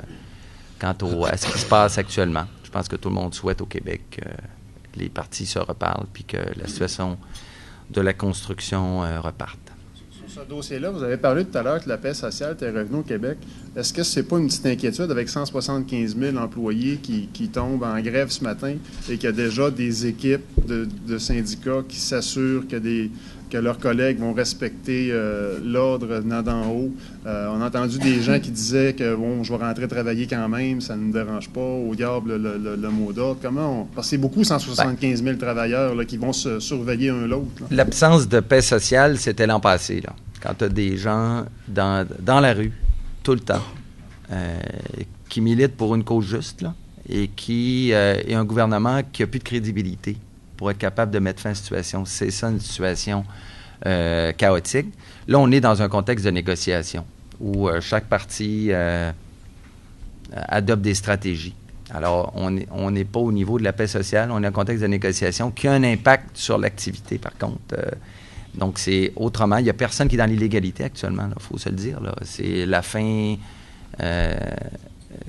quant à ce qui se passe actuellement. Je pense que tout le monde souhaite au Québec que les partis se reparlent puis que la situation de la construction reparte. Sur ce dossier-là, vous avez parlé tout à l'heure que la paix sociale était revenue au Québec. Est-ce que c'est pas une petite inquiétude avec 175 000 employés qui tombent en grève ce matin et qu'il y a déjà des équipes de syndicats qui s'assurent que leurs collègues vont respecter l'ordre venant d'en haut? On a entendu des gens qui disaient que, bon, je vais rentrer travailler quand même, ça ne me dérange pas, au diable le mot d'ordre. Parce que c'est beaucoup, 175 000 travailleurs là, qui vont se surveiller un l'autre. L'absence de paix sociale, c'était l'an passé, là. Quand tu as des gens dans la rue, tout le temps, qui militent pour une cause juste, là, et un gouvernement qui n'a plus de crédibilité pour être capable de mettre fin à une situation. C'est ça, une situation chaotique. Là, on est dans un contexte de négociation où chaque parti adopte des stratégies. Alors, on n'est pas au niveau de la paix sociale, on est dans un contexte de négociation qui a un impact sur l'activité, par contre. Donc, c'est autrement. Il n'y a personne qui est dans l'illégalité actuellement, il faut se le dire. Là. C'est la fin...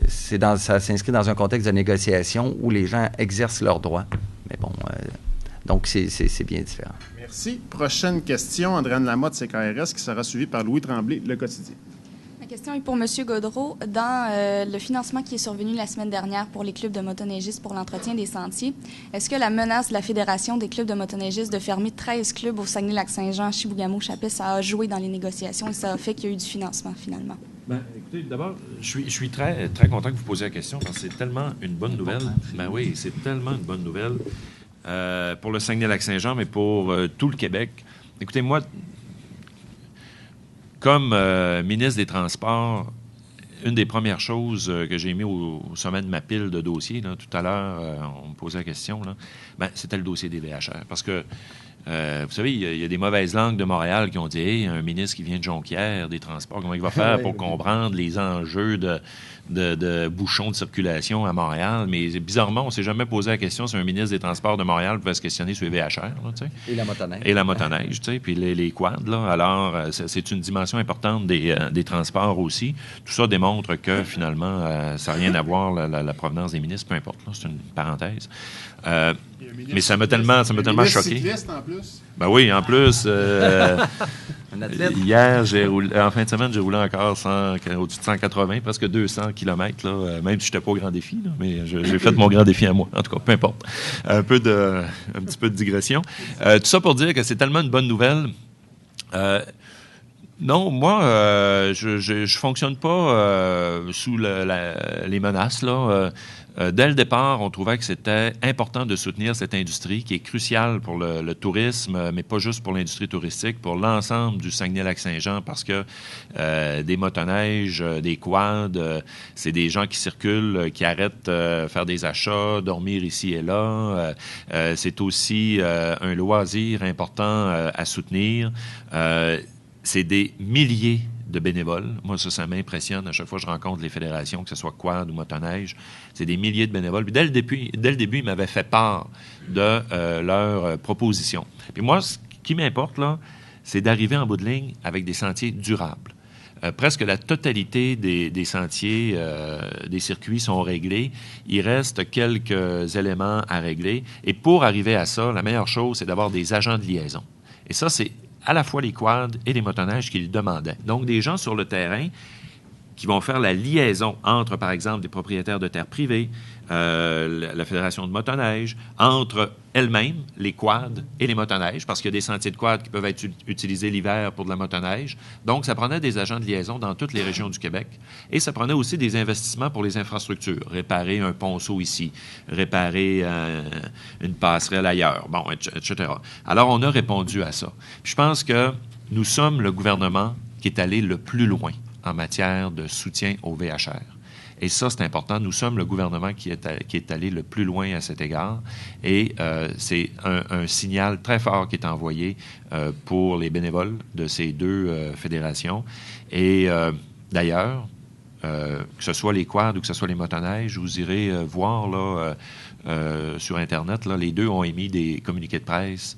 ça s'inscrit dans un contexte de négociation où les gens exercent leurs droits. Mais bon, donc c'est bien différent. Merci. Prochaine question, Andréane Lamotte, CKRS, qui sera suivie par Louis Tremblay, Le Quotidien. Ma question est pour M. Gaudreault. Dans le financement qui est survenu la semaine dernière pour les clubs de motoneigistes pour l'entretien des sentiers, est-ce que la menace de la Fédération des clubs de motoneigistes de fermer 13 clubs au Saguenay-Lac-Saint-Jean, Chibougamau, Chapet, ça a joué dans les négociations et ça a fait qu'il y a eu du financement finalement? Bien, écoutez, d'abord, je suis très, très content que vous posiez la question parce que c'est tellement une bonne nouvelle. Ben oui, c'est tellement une bonne nouvelle pour le Saguenay-Lac-Saint-Jean, mais pour tout le Québec. Écoutez, moi, comme ministre des Transports, une des premières choses que j'ai mis au sommet de ma pile de dossiers, là, tout à l'heure, on me posait la question, là, ben, c'était le dossier des VHR. Parce que, vous savez, il y a des mauvaises langues de Montréal qui ont dit hey, un ministre qui vient de Jonquière, des Transports, comment il va faire pour comprendre les enjeux de bouchons de circulation à Montréal? Mais bizarrement, on ne s'est jamais posé la question si un ministre des Transports de Montréal pouvait se questionner sur les VHR. Là, et la motoneige. Et la motoneige, puis les quads. Là. Alors, c'est une dimension importante des transports aussi. Tout ça démontre que, finalement, ça n'a rien à voir, la provenance des ministres, peu importe. Là, c'est une parenthèse. Mais ça m'a tellement choqué. Cycliste en plus. Ben oui, en plus, un athlète. Hier, en fin de semaine, j'ai roulé encore au-dessus de 180, presque 200 km, là, même si je n'étais pas au grand défi, là, mais j'ai fait mon grand défi à moi. En tout cas, peu importe. Un petit peu de digression. Tout ça pour dire que c'est tellement une bonne nouvelle. Non, moi, je fonctionne pas sous les menaces, là. Dès le départ, on trouvait que c'était important de soutenir cette industrie qui est cruciale pour le tourisme, mais pas juste pour l'industrie touristique, pour l'ensemble du Saguenay-Lac-Saint-Jean, parce que des motoneiges, des quads, c'est des gens qui circulent, qui arrêtent faire des achats, dormir ici et là. C'est aussi un loisir important à soutenir. C'est des milliers de bénévoles. Moi, ça m'impressionne. À chaque fois que je rencontre les fédérations, que ce soit quad ou motoneige, c'est des milliers de bénévoles. Puis dès le début, ils m'avaient fait part de leurs propositions. Puis moi, ce qui m'importe, là, c'est d'arriver en bout de ligne avec des sentiers durables. Presque la totalité des sentiers, des circuits sont réglés. Il reste quelques éléments à régler. Et pour arriver à ça, la meilleure chose, c'est d'avoir des agents de liaison. Et ça, c'est à la fois les quads et les motoneiges qui le demandaient. Donc, des gens sur le terrain qui vont faire la liaison entre, par exemple, des propriétaires de terres privées, la Fédération de motoneige, entre elles-mêmes, les quads et les motoneiges, parce qu'il y a des sentiers de quads qui peuvent être utilisés l'hiver pour de la motoneige. Donc, ça prenait des agents de liaison dans toutes les régions du Québec. Et ça prenait aussi des investissements pour les infrastructures. Réparer un ponceau ici, réparer une passerelle ailleurs, bon, etc. Alors, on a répondu à ça. Puis, je pense que nous sommes le gouvernement qui est allé le plus loin en matière de soutien au VHR. Et ça, c'est important. Nous sommes le gouvernement qui est allé le plus loin à cet égard. Et c'est un signal très fort qui est envoyé pour les bénévoles de ces deux fédérations. Et d'ailleurs, que ce soit les quads ou que ce soit les motoneiges, vous irez voir là, sur Internet, là, les deux ont émis des communiqués de presse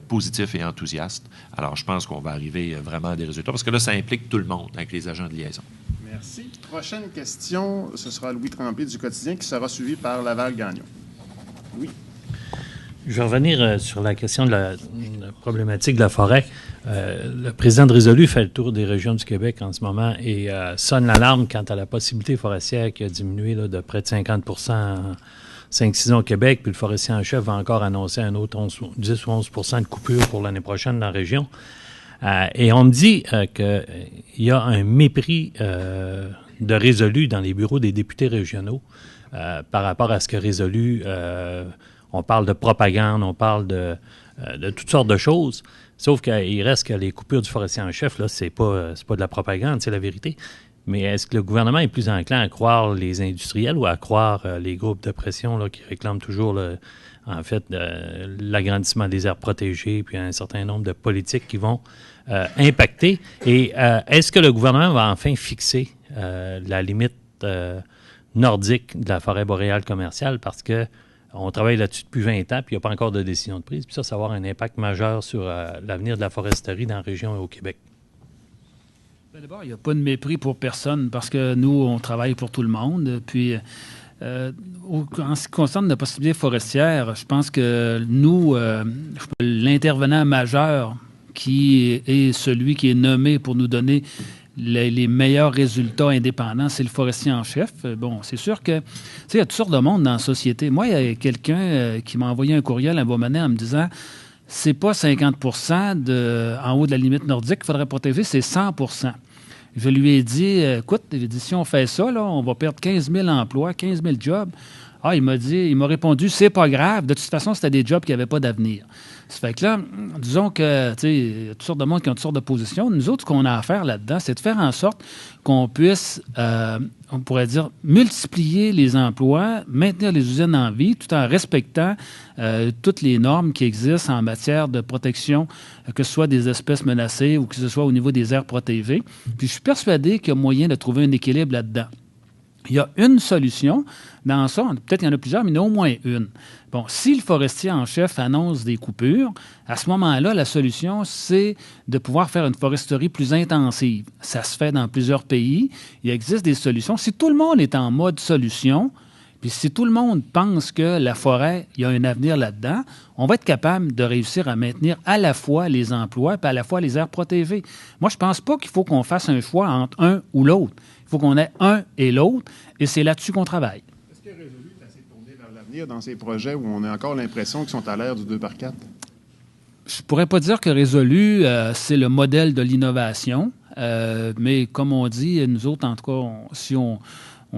positifs et enthousiastes. Alors, je pense qu'on va arriver vraiment à des résultats, parce que là, ça implique tout le monde avec les agents de liaison. Merci. Prochaine question, ce sera Louis Tremblay du Quotidien, qui sera suivi par Laval-Gagnon. Oui. Je vais revenir sur la question de la problématique de la forêt. Le président de Résolu fait le tour des régions du Québec en ce moment et sonne l'alarme quant à la possibilité forestière qui a diminué là, de près de 50 en 5-6 ans au Québec, puis le forestier en chef va encore annoncer un autre 10 ou 11 de coupure pour l'année prochaine dans la région. Et on me dit qu'il y a un mépris de Résolu dans les bureaux des députés régionaux par rapport à ce que Résolu... on parle de propagande, on parle de toutes sortes de choses, sauf qu'il reste que les coupures du forestier en chef, là, c'est pas de la propagande, c'est la vérité. Mais est-ce que le gouvernement est plus enclin à croire les industriels ou à croire les groupes de pression là, qui réclament toujours, en fait, l'agrandissement des aires protégées, puis un certain nombre de politiques qui vont impacter? Et est-ce que le gouvernement va enfin fixer la limite nordique de la forêt boréale commerciale? Parce que on travaille là-dessus depuis 20 ans, puis il n'y a pas encore de décision de prise. Puis ça va avoir un impact majeur sur l'avenir de la foresterie dans la région et au Québec. D'abord, il n'y a pas de mépris pour personne parce que nous, on travaille pour tout le monde. Puis, en ce qui concerne la possibilité forestière, je pense que nous, l'intervenant majeur qui est celui qui est nommé pour nous donner les meilleurs résultats indépendants, c'est le forestier en chef. Bon, c'est sûr que, tu sais, il y a toutes sortes de monde dans la société. Moi, il y a quelqu'un qui m'a envoyé un courriel à un bon moment en me disant c'est pas 50 en haut de la limite nordique qu'il faudrait protéger, c'est 100 Je lui ai dit, écoute, si on fait ça, là, on va perdre 15 000 emplois, 15 000 jobs. Ah, il m'a répondu, c'est pas grave. De toute façon, c'était des jobs qui n'avaient pas d'avenir. Ça fait que là, disons que, tu sais, il y a toutes sortes de monde qui ont toutes sortes de positions. Nous autres, ce qu'on a à faire là-dedans, c'est de faire en sorte qu'on puisse, on pourrait dire, multiplier les emplois, maintenir les usines en vie, tout en respectant toutes les normes qui existent en matière de protection, que ce soit des espèces menacées ou que ce soit au niveau des aires protégées. Puis je suis persuadé qu'il y a moyen de trouver un équilibre là-dedans. Il y a une solution dans ça, peut-être qu'il y en a plusieurs, mais il y en a au moins une. Bon, si le forestier en chef annonce des coupures, à ce moment-là, la solution, c'est de pouvoir faire une foresterie plus intensive. Ça se fait dans plusieurs pays. Il existe des solutions. Si tout le monde est en mode solution, puis si tout le monde pense que la forêt, il y a un avenir là-dedans, on va être capable de réussir à maintenir à la fois les emplois et à la fois les aires protégées. Moi, je ne pense pas qu'il faut qu'on fasse un choix entre un ou l'autre. Il faut qu'on ait un et l'autre, et c'est là-dessus qu'on travaille. Est-ce que Résolu est assez tourné vers l'avenir dans ces projets où on a encore l'impression qu'ils sont à l'ère du 2x4? Je ne pourrais pas dire que Résolu, c'est le modèle de l'innovation, mais comme on dit, nous autres, en tout cas, si on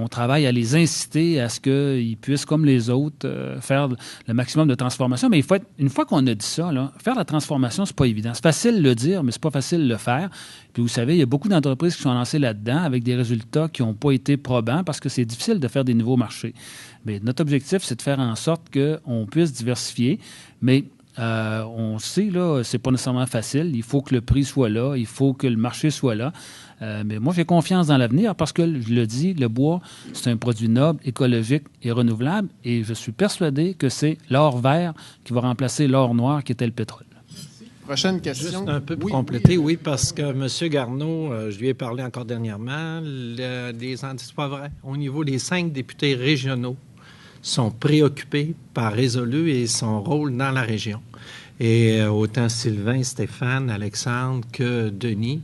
travaille à les inciter à ce qu'ils puissent, comme les autres, faire le maximum de transformation. Mais une fois qu'on a dit ça, là, faire la transformation, c'est pas évident. C'est facile de le dire, mais c'est pas facile de le faire. Puis vous savez, il y a beaucoup d'entreprises qui sont lancées là-dedans avec des résultats qui n'ont pas été probants parce que c'est difficile de faire des nouveaux marchés. Mais notre objectif, c'est de faire en sorte qu'on puisse diversifier, mais on sait, là, c'est pas nécessairement facile. Il faut que le prix soit là, il faut que le marché soit là. Mais moi, j'ai confiance dans l'avenir parce que, je le dis, le bois, c'est un produit noble, écologique et renouvelable. Et je suis persuadé que c'est l'or vert qui va remplacer l'or noir qui était le pétrole. Prochaine question. Juste un peu pour compléter, oui, parce que M. Garneau, je lui ai parlé encore dernièrement, c'est pas vrai. Au niveau des 5 députés régionaux, sont préoccupés par Résolu et son rôle dans la région. Et autant Sylvain, Stéphane, Alexandre que Denis,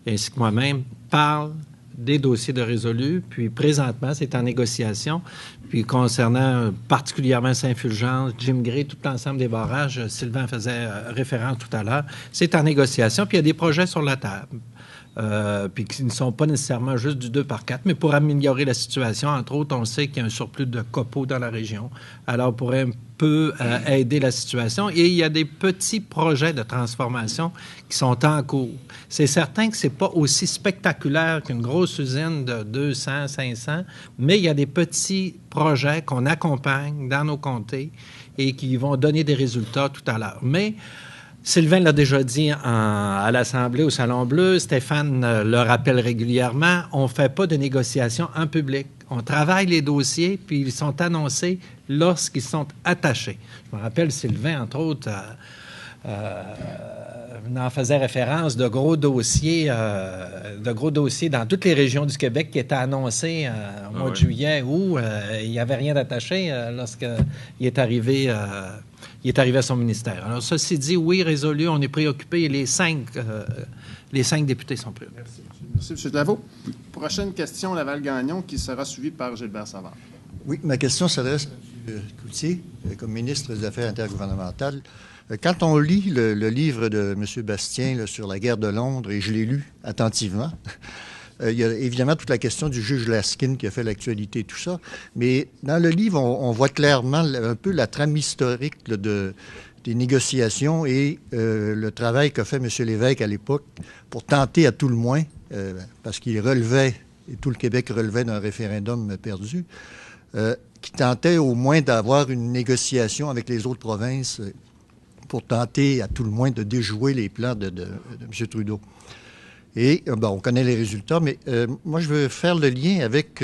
ainsi que moi-même, parlent des dossiers de résolus. Puis présentement, c'est en négociation. Puis concernant particulièrement Saint-Fulgence, Jim Gray, tout l'ensemble des barrages, Sylvain faisait référence tout à l'heure, c'est en négociation. Puis il y a des projets sur la table. Puis qui ne sont pas nécessairement juste du 2x4, mais pour améliorer la situation. Entre autres, on sait qu'il y a un surplus de copeaux dans la région. Alors, on pourrait un peu aider la situation. Et il y a des petits projets de transformation qui sont en cours. C'est certain que ce n'est pas aussi spectaculaire qu'une grosse usine de 200, 500, mais il y a des petits projets qu'on accompagne dans nos comtés et qui vont donner des résultats tout à l'heure. Mais Sylvain l'a déjà dit à l'Assemblée, au Salon Bleu, Stéphane le rappelle régulièrement, on ne fait pas de négociations en public. On travaille les dossiers, puis ils sont annoncés lorsqu'ils sont attachés. Je me rappelle, Sylvain, entre autres, en faisait référence de gros dossiers dans toutes les régions du Québec qui étaient annoncés au mois de juillet où il n'y avait rien d'attaché lorsqu'il est arrivé... il est arrivé à son ministère. Alors, ceci dit, oui, résolu, on est préoccupé et les cinq députés sont préoccupés. Merci, M. Delaveau. Prochaine question, Laval-Gagnon, qui sera suivie par Gilbert Savard. Oui, ma question s'adresse à M. Cloutier, comme ministre des Affaires intergouvernementales. Quand on lit le livre de M. Bastien là, sur la guerre de Londres, et je l'ai lu attentivement, il y a évidemment toute la question du juge Laskin qui a fait l'actualité et tout ça, mais dans le livre, on voit clairement un peu la trame historique là, des négociations et le travail qu'a fait M. Lévesque à l'époque pour tenter à tout le moins, parce qu'il relevait, et tout le Québec relevait d'un référendum perdu, qui tentait au moins d'avoir une négociation avec les autres provinces pour tenter à tout le moins de déjouer les plans de M. Trudeau. Et, on connaît les résultats, mais moi, je veux faire le lien avec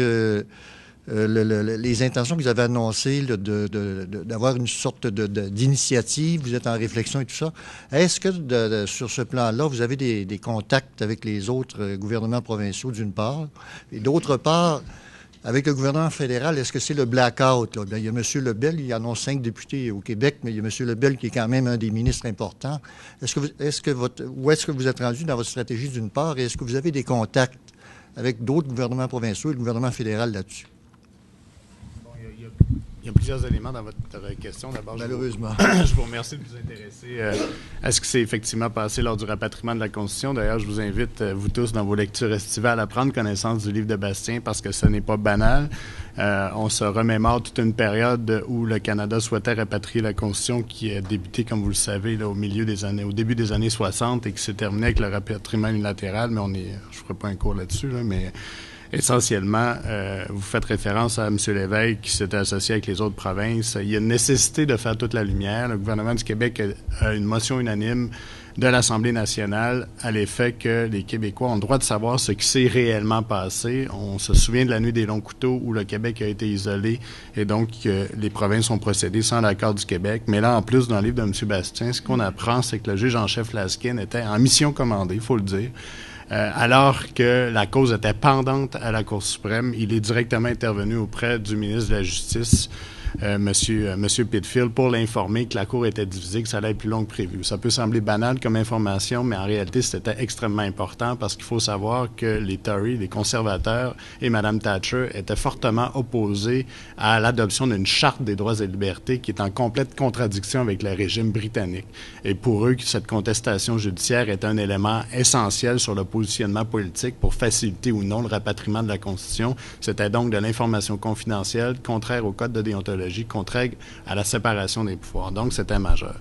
les intentions que vous avez annoncées d'avoir une sorte d'initiative. Vous êtes en réflexion et tout ça. Est-ce que, sur ce plan-là, vous avez des contacts avec les autres gouvernements provinciaux, d'une part, et d'autre part, avec le gouvernement fédéral, est-ce que c'est le blackout? Là? Bien, il y a M. Lebel, il annonce 5 députés au Québec, mais il y a M. Lebel qui est quand même un des ministres importants. Où est-ce que vous êtes rendu dans votre stratégie, d'une part, et est-ce que vous avez des contacts avec d'autres gouvernements provinciaux et le gouvernement fédéral là-dessus? Bon, il y a plusieurs éléments dans votre question. D'abord, malheureusement, je vous remercie de vous intéresser à ce qui s'est effectivement passé lors du rapatriement de la Constitution. D'ailleurs, je vous invite, vous tous, dans vos lectures estivales, à prendre connaissance du livre de Bastien parce que ce n'est pas banal. On se remémore toute une période où le Canada souhaitait rapatrier la Constitution qui a débuté, comme vous le savez, là, au début des années 60 et qui s'est terminé avec le rapatriement unilatéral. Mais je ne ferai pas un cours là-dessus, mais essentiellement, vous faites référence à M. Lévesque qui s'était associé avec les autres provinces. Il y a une nécessité de faire toute la lumière. Le gouvernement du Québec a une motion unanime de l'Assemblée nationale à l'effet que les Québécois ont le droit de savoir ce qui s'est réellement passé. On se souvient de la nuit des longs couteaux où le Québec a été isolé et donc les provinces ont procédé sans l'accord du Québec. Mais là, en plus, dans le livre de M. Bastien, ce qu'on apprend, c'est que le juge en chef Laskin était en mission commandée, il faut le dire. Alors que la cause était pendante à la Cour suprême, il est directement intervenu auprès du ministre de la Justice, Monsieur Pitfield, pour l'informer que la Cour était divisée, que ça allait être plus long que prévu. Ça peut sembler banal comme information, mais en réalité, c'était extrêmement important parce qu'il faut savoir que les Tories, les conservateurs et Mme Thatcher étaient fortement opposés à l'adoption d'une charte des droits et libertés qui est en complète contradiction avec le régime britannique. Et pour eux, cette contestation judiciaire est un élément essentiel sur le positionnement politique pour faciliter ou non le rapatriement de la Constitution. C'était donc de l'information confidentielle, contraire au code de déontologie, contraire à la séparation des pouvoirs. Donc, c'était majeur.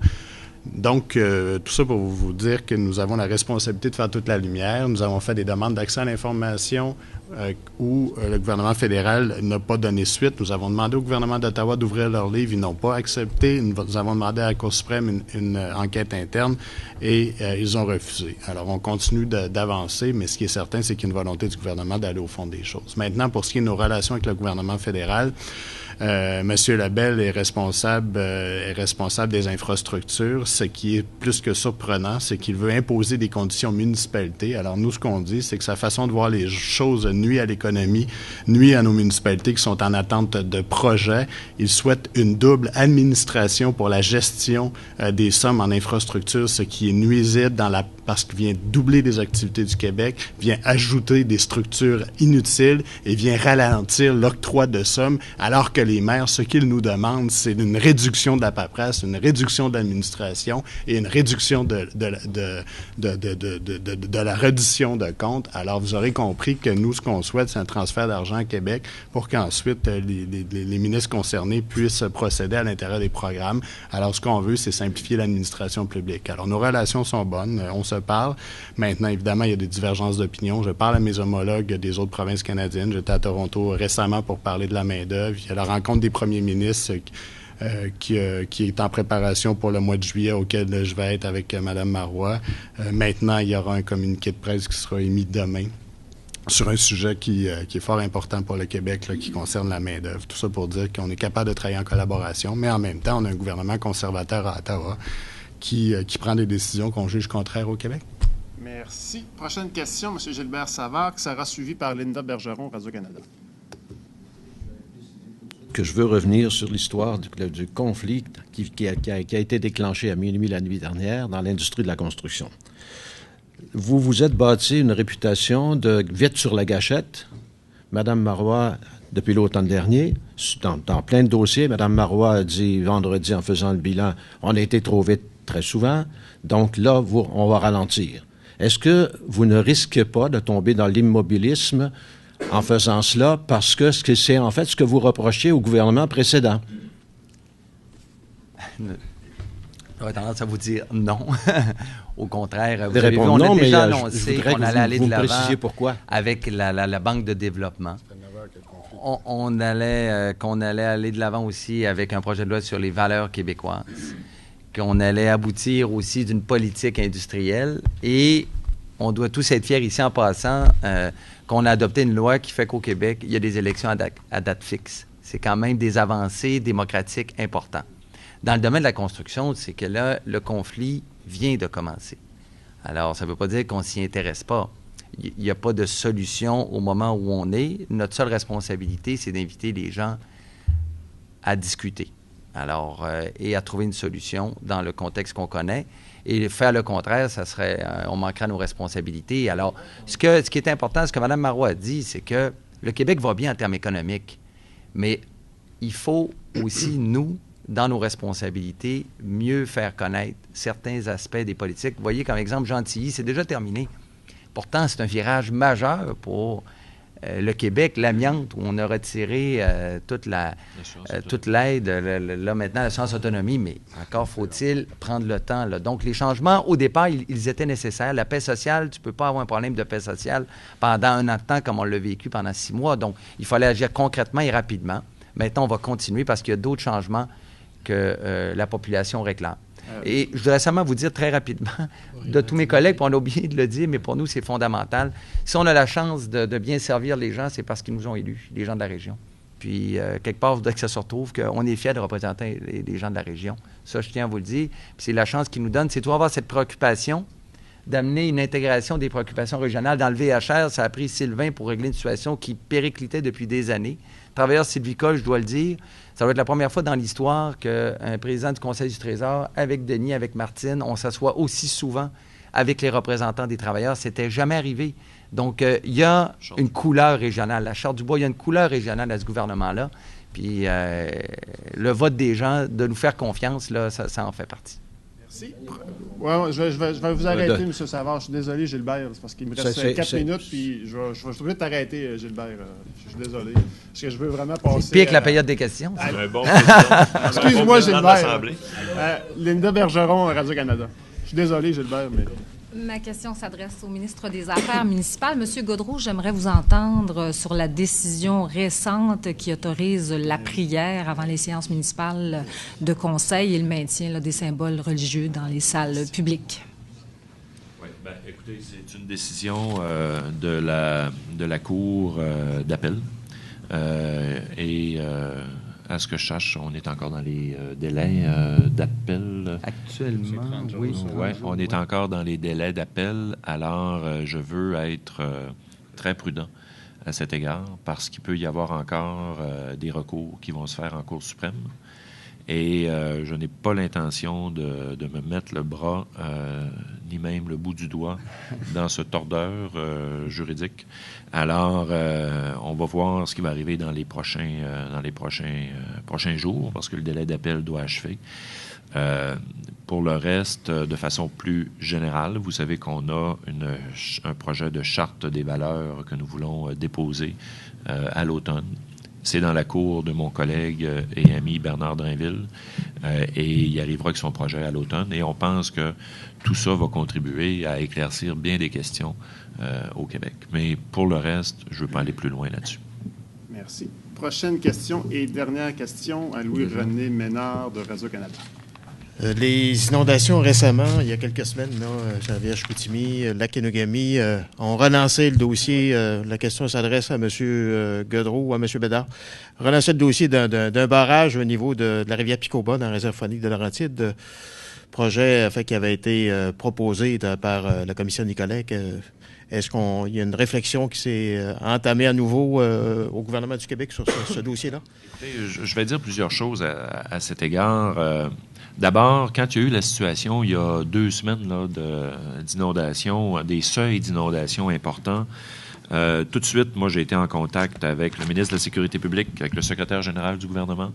Donc, tout ça pour vous dire que nous avons la responsabilité de faire toute la lumière. Nous avons fait des demandes d'accès à l'information où le gouvernement fédéral n'a pas donné suite. Nous avons demandé au gouvernement d'Ottawa d'ouvrir leur livre. Ils n'ont pas accepté. Nous avons demandé à la Cour suprême une enquête interne et ils ont refusé. Alors, on continue d'avancer, mais ce qui est certain, c'est qu'il y a une volonté du gouvernement d'aller au fond des choses. Maintenant, pour ce qui est de nos relations avec le gouvernement fédéral, Monsieur Labelle est responsable des infrastructures. Ce qui est plus que surprenant, c'est qu'il veut imposer des conditions aux municipalités. Alors nous, ce qu'on dit, c'est que sa façon de voir les choses nuit à l'économie, nuit à nos municipalités qui sont en attente de projets. Il souhaite une double administration pour la gestion des sommes en infrastructure, ce qui est nuisible parce qu'il vient doubler des activités du Québec, vient ajouter des structures inutiles et vient ralentir l'octroi de sommes, alors que les maires, ce qu'ils nous demandent, c'est une réduction de la paperasse, une réduction de l'administration et une réduction de la reddition de comptes. Alors, vous aurez compris que nous, ce qu'on souhaite, c'est un transfert d'argent à Québec pour qu'ensuite les ministres concernés puissent procéder à l'intérieur des programmes. Alors, ce qu'on veut, c'est simplifier l'administration publique. Alors, nos relations sont bonnes, on se parle. Maintenant, évidemment, il y a des divergences d'opinion. Je parle à mes homologues des autres provinces canadiennes. J'étais à Toronto récemment pour parler de la main-d'œuvre. Il y a la rencontre des premiers ministres qui est en préparation pour le mois de juillet, auquel je vais être avec Mme Marois. Maintenant, il y aura un communiqué de presse qui sera émis demain sur un sujet qui est fort important pour le Québec, là, qui concerne la main-d'œuvre. Tout ça pour dire qu'on est capable de travailler en collaboration, mais en même temps, on a un gouvernement conservateur à Ottawa qui prend des décisions qu'on juge contraires au Québec. Merci. Prochaine question, M. Gilbert Savard, qui sera suivi par Linda Bergeron, Radio-Canada. Que je veux revenir sur l'histoire du conflit qui a été déclenché à minuit la nuit dernière dans l'industrie de la construction. Vous vous êtes bâti une réputation de vite sur la gâchette. Mme Marois, depuis l'automne dernier, dans plein de dossiers, Mme Marois a dit vendredi en faisant le bilan, on a été trop vite très souvent, donc là, on va ralentir. Est-ce que vous ne risquez pas de tomber dans l'immobilisme en faisant cela, parce que c'est en fait ce que vous reprochez au gouvernement précédent? J'aurais tendance à vous dire non. Au contraire, vous avez vu, on a déjà annoncé qu'on allait aller de l'avant pourquoi. Avec la Banque de développement. Qu'on allait aller de l'avant aussi avec un projet de loi sur les valeurs québécoises, qu'on allait aboutir aussi d'une politique industrielle, et on doit tous être fiers ici en passant qu'on a adopté une loi qui fait qu'au Québec, il y a des élections à date fixe. C'est quand même des avancées démocratiques importantes. Dans le domaine de la construction, c'est que là, le conflit vient de commencer. Alors, ça ne veut pas dire qu'on ne s'y intéresse pas. Il n'y a pas de solution au moment où on est. Notre seule responsabilité, c'est d'inviter les gens à discuter. Alors, et à trouver une solution dans le contexte qu'on connaît. Et faire le contraire, ça serait, on manquerait à nos responsabilités. Alors, ce qui est important, ce que Mme Marois a dit, c'est que le Québec va bien en termes économiques, mais il faut aussi, nous, dans nos responsabilités, mieux faire connaître certains aspects des politiques. Vous voyez, comme exemple, Gentilly, c'est déjà terminé. Pourtant, c'est un virage majeur pour le Québec, l'amiante, où on a retiré toute l'aide, là maintenant, l'assurance autonomie, mais encore faut-il prendre le temps. Là. Donc, les changements, au départ, ils étaient nécessaires. La paix sociale, tu ne peux pas avoir un problème de paix sociale pendant un an de temps comme on l'a vécu pendant 6 mois. Donc, il fallait agir concrètement et rapidement. Maintenant, on va continuer parce qu'il y a d'autres changements que la population réclame. Et je voudrais seulement vous dire très rapidement, de tous mes collègues, puis on a oublié de le dire, mais pour nous, c'est fondamental. Si on a la chance de bien servir les gens, c'est parce qu'ils nous ont élus, les gens de la région. Puis, quelque part, il faudrait que ça se retrouve, qu'on est fiers de représenter les gens de la région. Ça, je tiens à vous le dire. Puis c'est la chance qu'ils nous donnent, c'est de avoir cette préoccupation d'amener une intégration des préoccupations régionales. Dans le VHR, ça a pris Sylvain pour régler une situation qui périclitait depuis des années. Travailleur sylvicole, je dois le dire, ça va être la première fois dans l'histoire qu'un président du Conseil du Trésor, avec Denis, avec Martine, on s'assoit aussi souvent avec les représentants des travailleurs. C'était jamais arrivé. Donc, il y a une couleur régionale. La Charte du bois, il y a une couleur régionale à ce gouvernement-là. Puis, le vote des gens, de nous faire confiance, là, ça en fait partie. Merci. Ouais, je vais vous arrêter, M. Savard. Je suis désolé, Gilbert, parce qu'il me reste 4 minutes, puis je vais obligé de t'arrêter, Gilbert. Je suis désolé. Parce que je veux vraiment passer... C'est pire que la période des questions. Excuse-moi, Gilbert. Linda Bergeron, Radio-Canada. Je suis désolé, Gilbert, mais... Ma question s'adresse au ministre des Affaires municipales. Monsieur Gaudreault, j'aimerais vous entendre sur la décision récente qui autorise la prière avant les séances municipales de conseil et le maintien là, des symboles religieux dans les salles publiques. Oui, bien, écoutez, c'est une décision de la Cour d'appel. À ce que je sache, on est encore dans les délais d'appel. Actuellement, oui. Oui, on est encore dans les délais d'appel. Alors, je veux être très prudent à cet égard parce qu'il peut y avoir encore des recours qui vont se faire en Cour suprême. Et je n'ai pas l'intention de me mettre le bras, ni même le bout du doigt, dans ce tordeur juridique. Alors, on va voir ce qui va arriver dans les prochains jours, parce que le délai d'appel doit achever. Pour le reste, de façon plus générale, vous savez qu'on a un projet de charte des valeurs que nous voulons déposer à l'automne. C'est dans la cour de mon collègue et ami Bernard Drainville et il arrivera avec son projet à l'automne. Et on pense que tout ça va contribuer à éclaircir bien des questions au Québec. Mais pour le reste, je ne veux pas aller plus loin là-dessus. Merci. Prochaine question et dernière question à Louis-René Ménard de Radio-Canada. Les inondations récemment, il y a quelques semaines, Gervière-Chicoutimi, Lac-Kenogami, ont relancé le dossier. La question s'adresse à M. Godreau ou à M. Bédard. Relancer le dossier d'un barrage au niveau de la rivière Picoba dans la réserve phonique de Laurentides. Projet qui avait été proposé par la commission Nicolet. Est-ce qu'il y a une réflexion qui s'est entamée à nouveau au gouvernement du Québec sur ce dossier-là? Écoutez, je vais dire plusieurs choses à cet égard. D'abord, quand il y a eu la situation, il y a 2 semaines là, d'inondation, des seuils d'inondation importants, tout de suite, moi, j'ai été en contact avec le ministre de la Sécurité publique, avec le secrétaire général du gouvernement.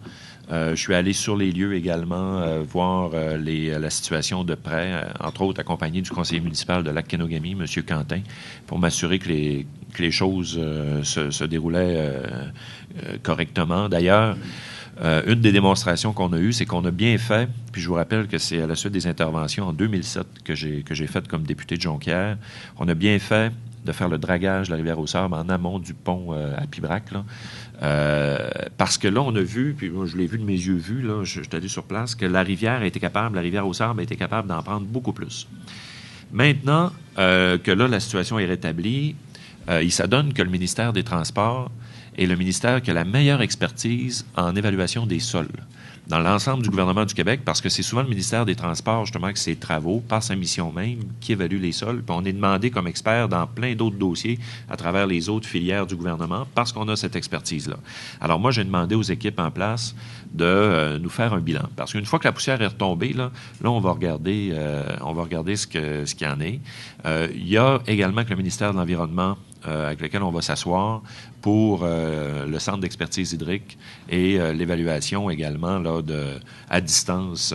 Je suis allé sur les lieux également voir la situation de près, entre autres accompagné du conseiller municipal de Lac-Kenogami, M. Quentin, pour m'assurer que les choses se déroulaient correctement. D'ailleurs, une des démonstrations qu'on a eues, c'est qu'on a bien fait, puis je vous rappelle que c'est à la suite des interventions en 2007 que j'ai faites comme député de Jonquière, on a bien fait de faire le dragage de la rivière aux Sables en amont du pont à Pibrac, là. Parce que là, on a vu, puis moi je l'ai vu de mes yeux vus, là, je suis allé sur place, que la rivière aux Sables a été capable d'en prendre beaucoup plus. Maintenant que là, la situation est rétablie, il s'adonne que le ministère des Transports est le ministère qui a la meilleure expertise en évaluation des sols dans l'ensemble du gouvernement du Québec, parce que c'est souvent le ministère des Transports, justement, que ses travaux, par sa mission même, qui évalue les sols. Puis on est demandé comme expert dans plein d'autres dossiers à travers les autres filières du gouvernement, parce qu'on a cette expertise-là. Alors moi, j'ai demandé aux équipes en place de nous faire un bilan. Parce qu'une fois que la poussière est retombée, là on va regarder ce qu'il y en est. Il y a également que le ministère de l'Environnement avec lequel on va s'asseoir pour le centre d'expertise hydrique et l'évaluation également là, à distance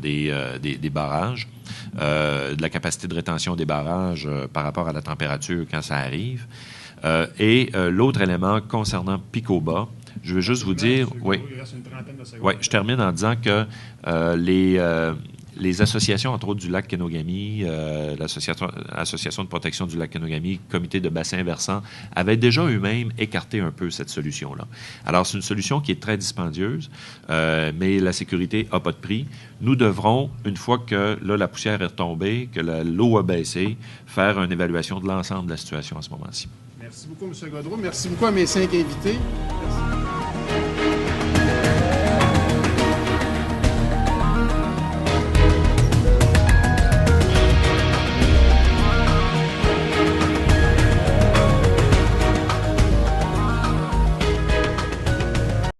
des barrages, de la capacité de rétention des barrages par rapport à la température quand ça arrive. Et l'autre élément concernant Picoba, je veux juste vous dire... Oui, je termine en disant que les associations, entre autres du lac Kenogami, l'Association de protection du lac Kenogami, Comité de bassin versant, avaient déjà eux-mêmes écarté un peu cette solution-là. Alors, c'est une solution qui est très dispendieuse, mais la sécurité n'a pas de prix. Nous devrons, une fois que là, la poussière est retombée, que l'eau a baissé, faire une évaluation de l'ensemble de la situation à ce moment-ci. Merci beaucoup, M. Godreau. Merci beaucoup à mes 5 invités. Merci.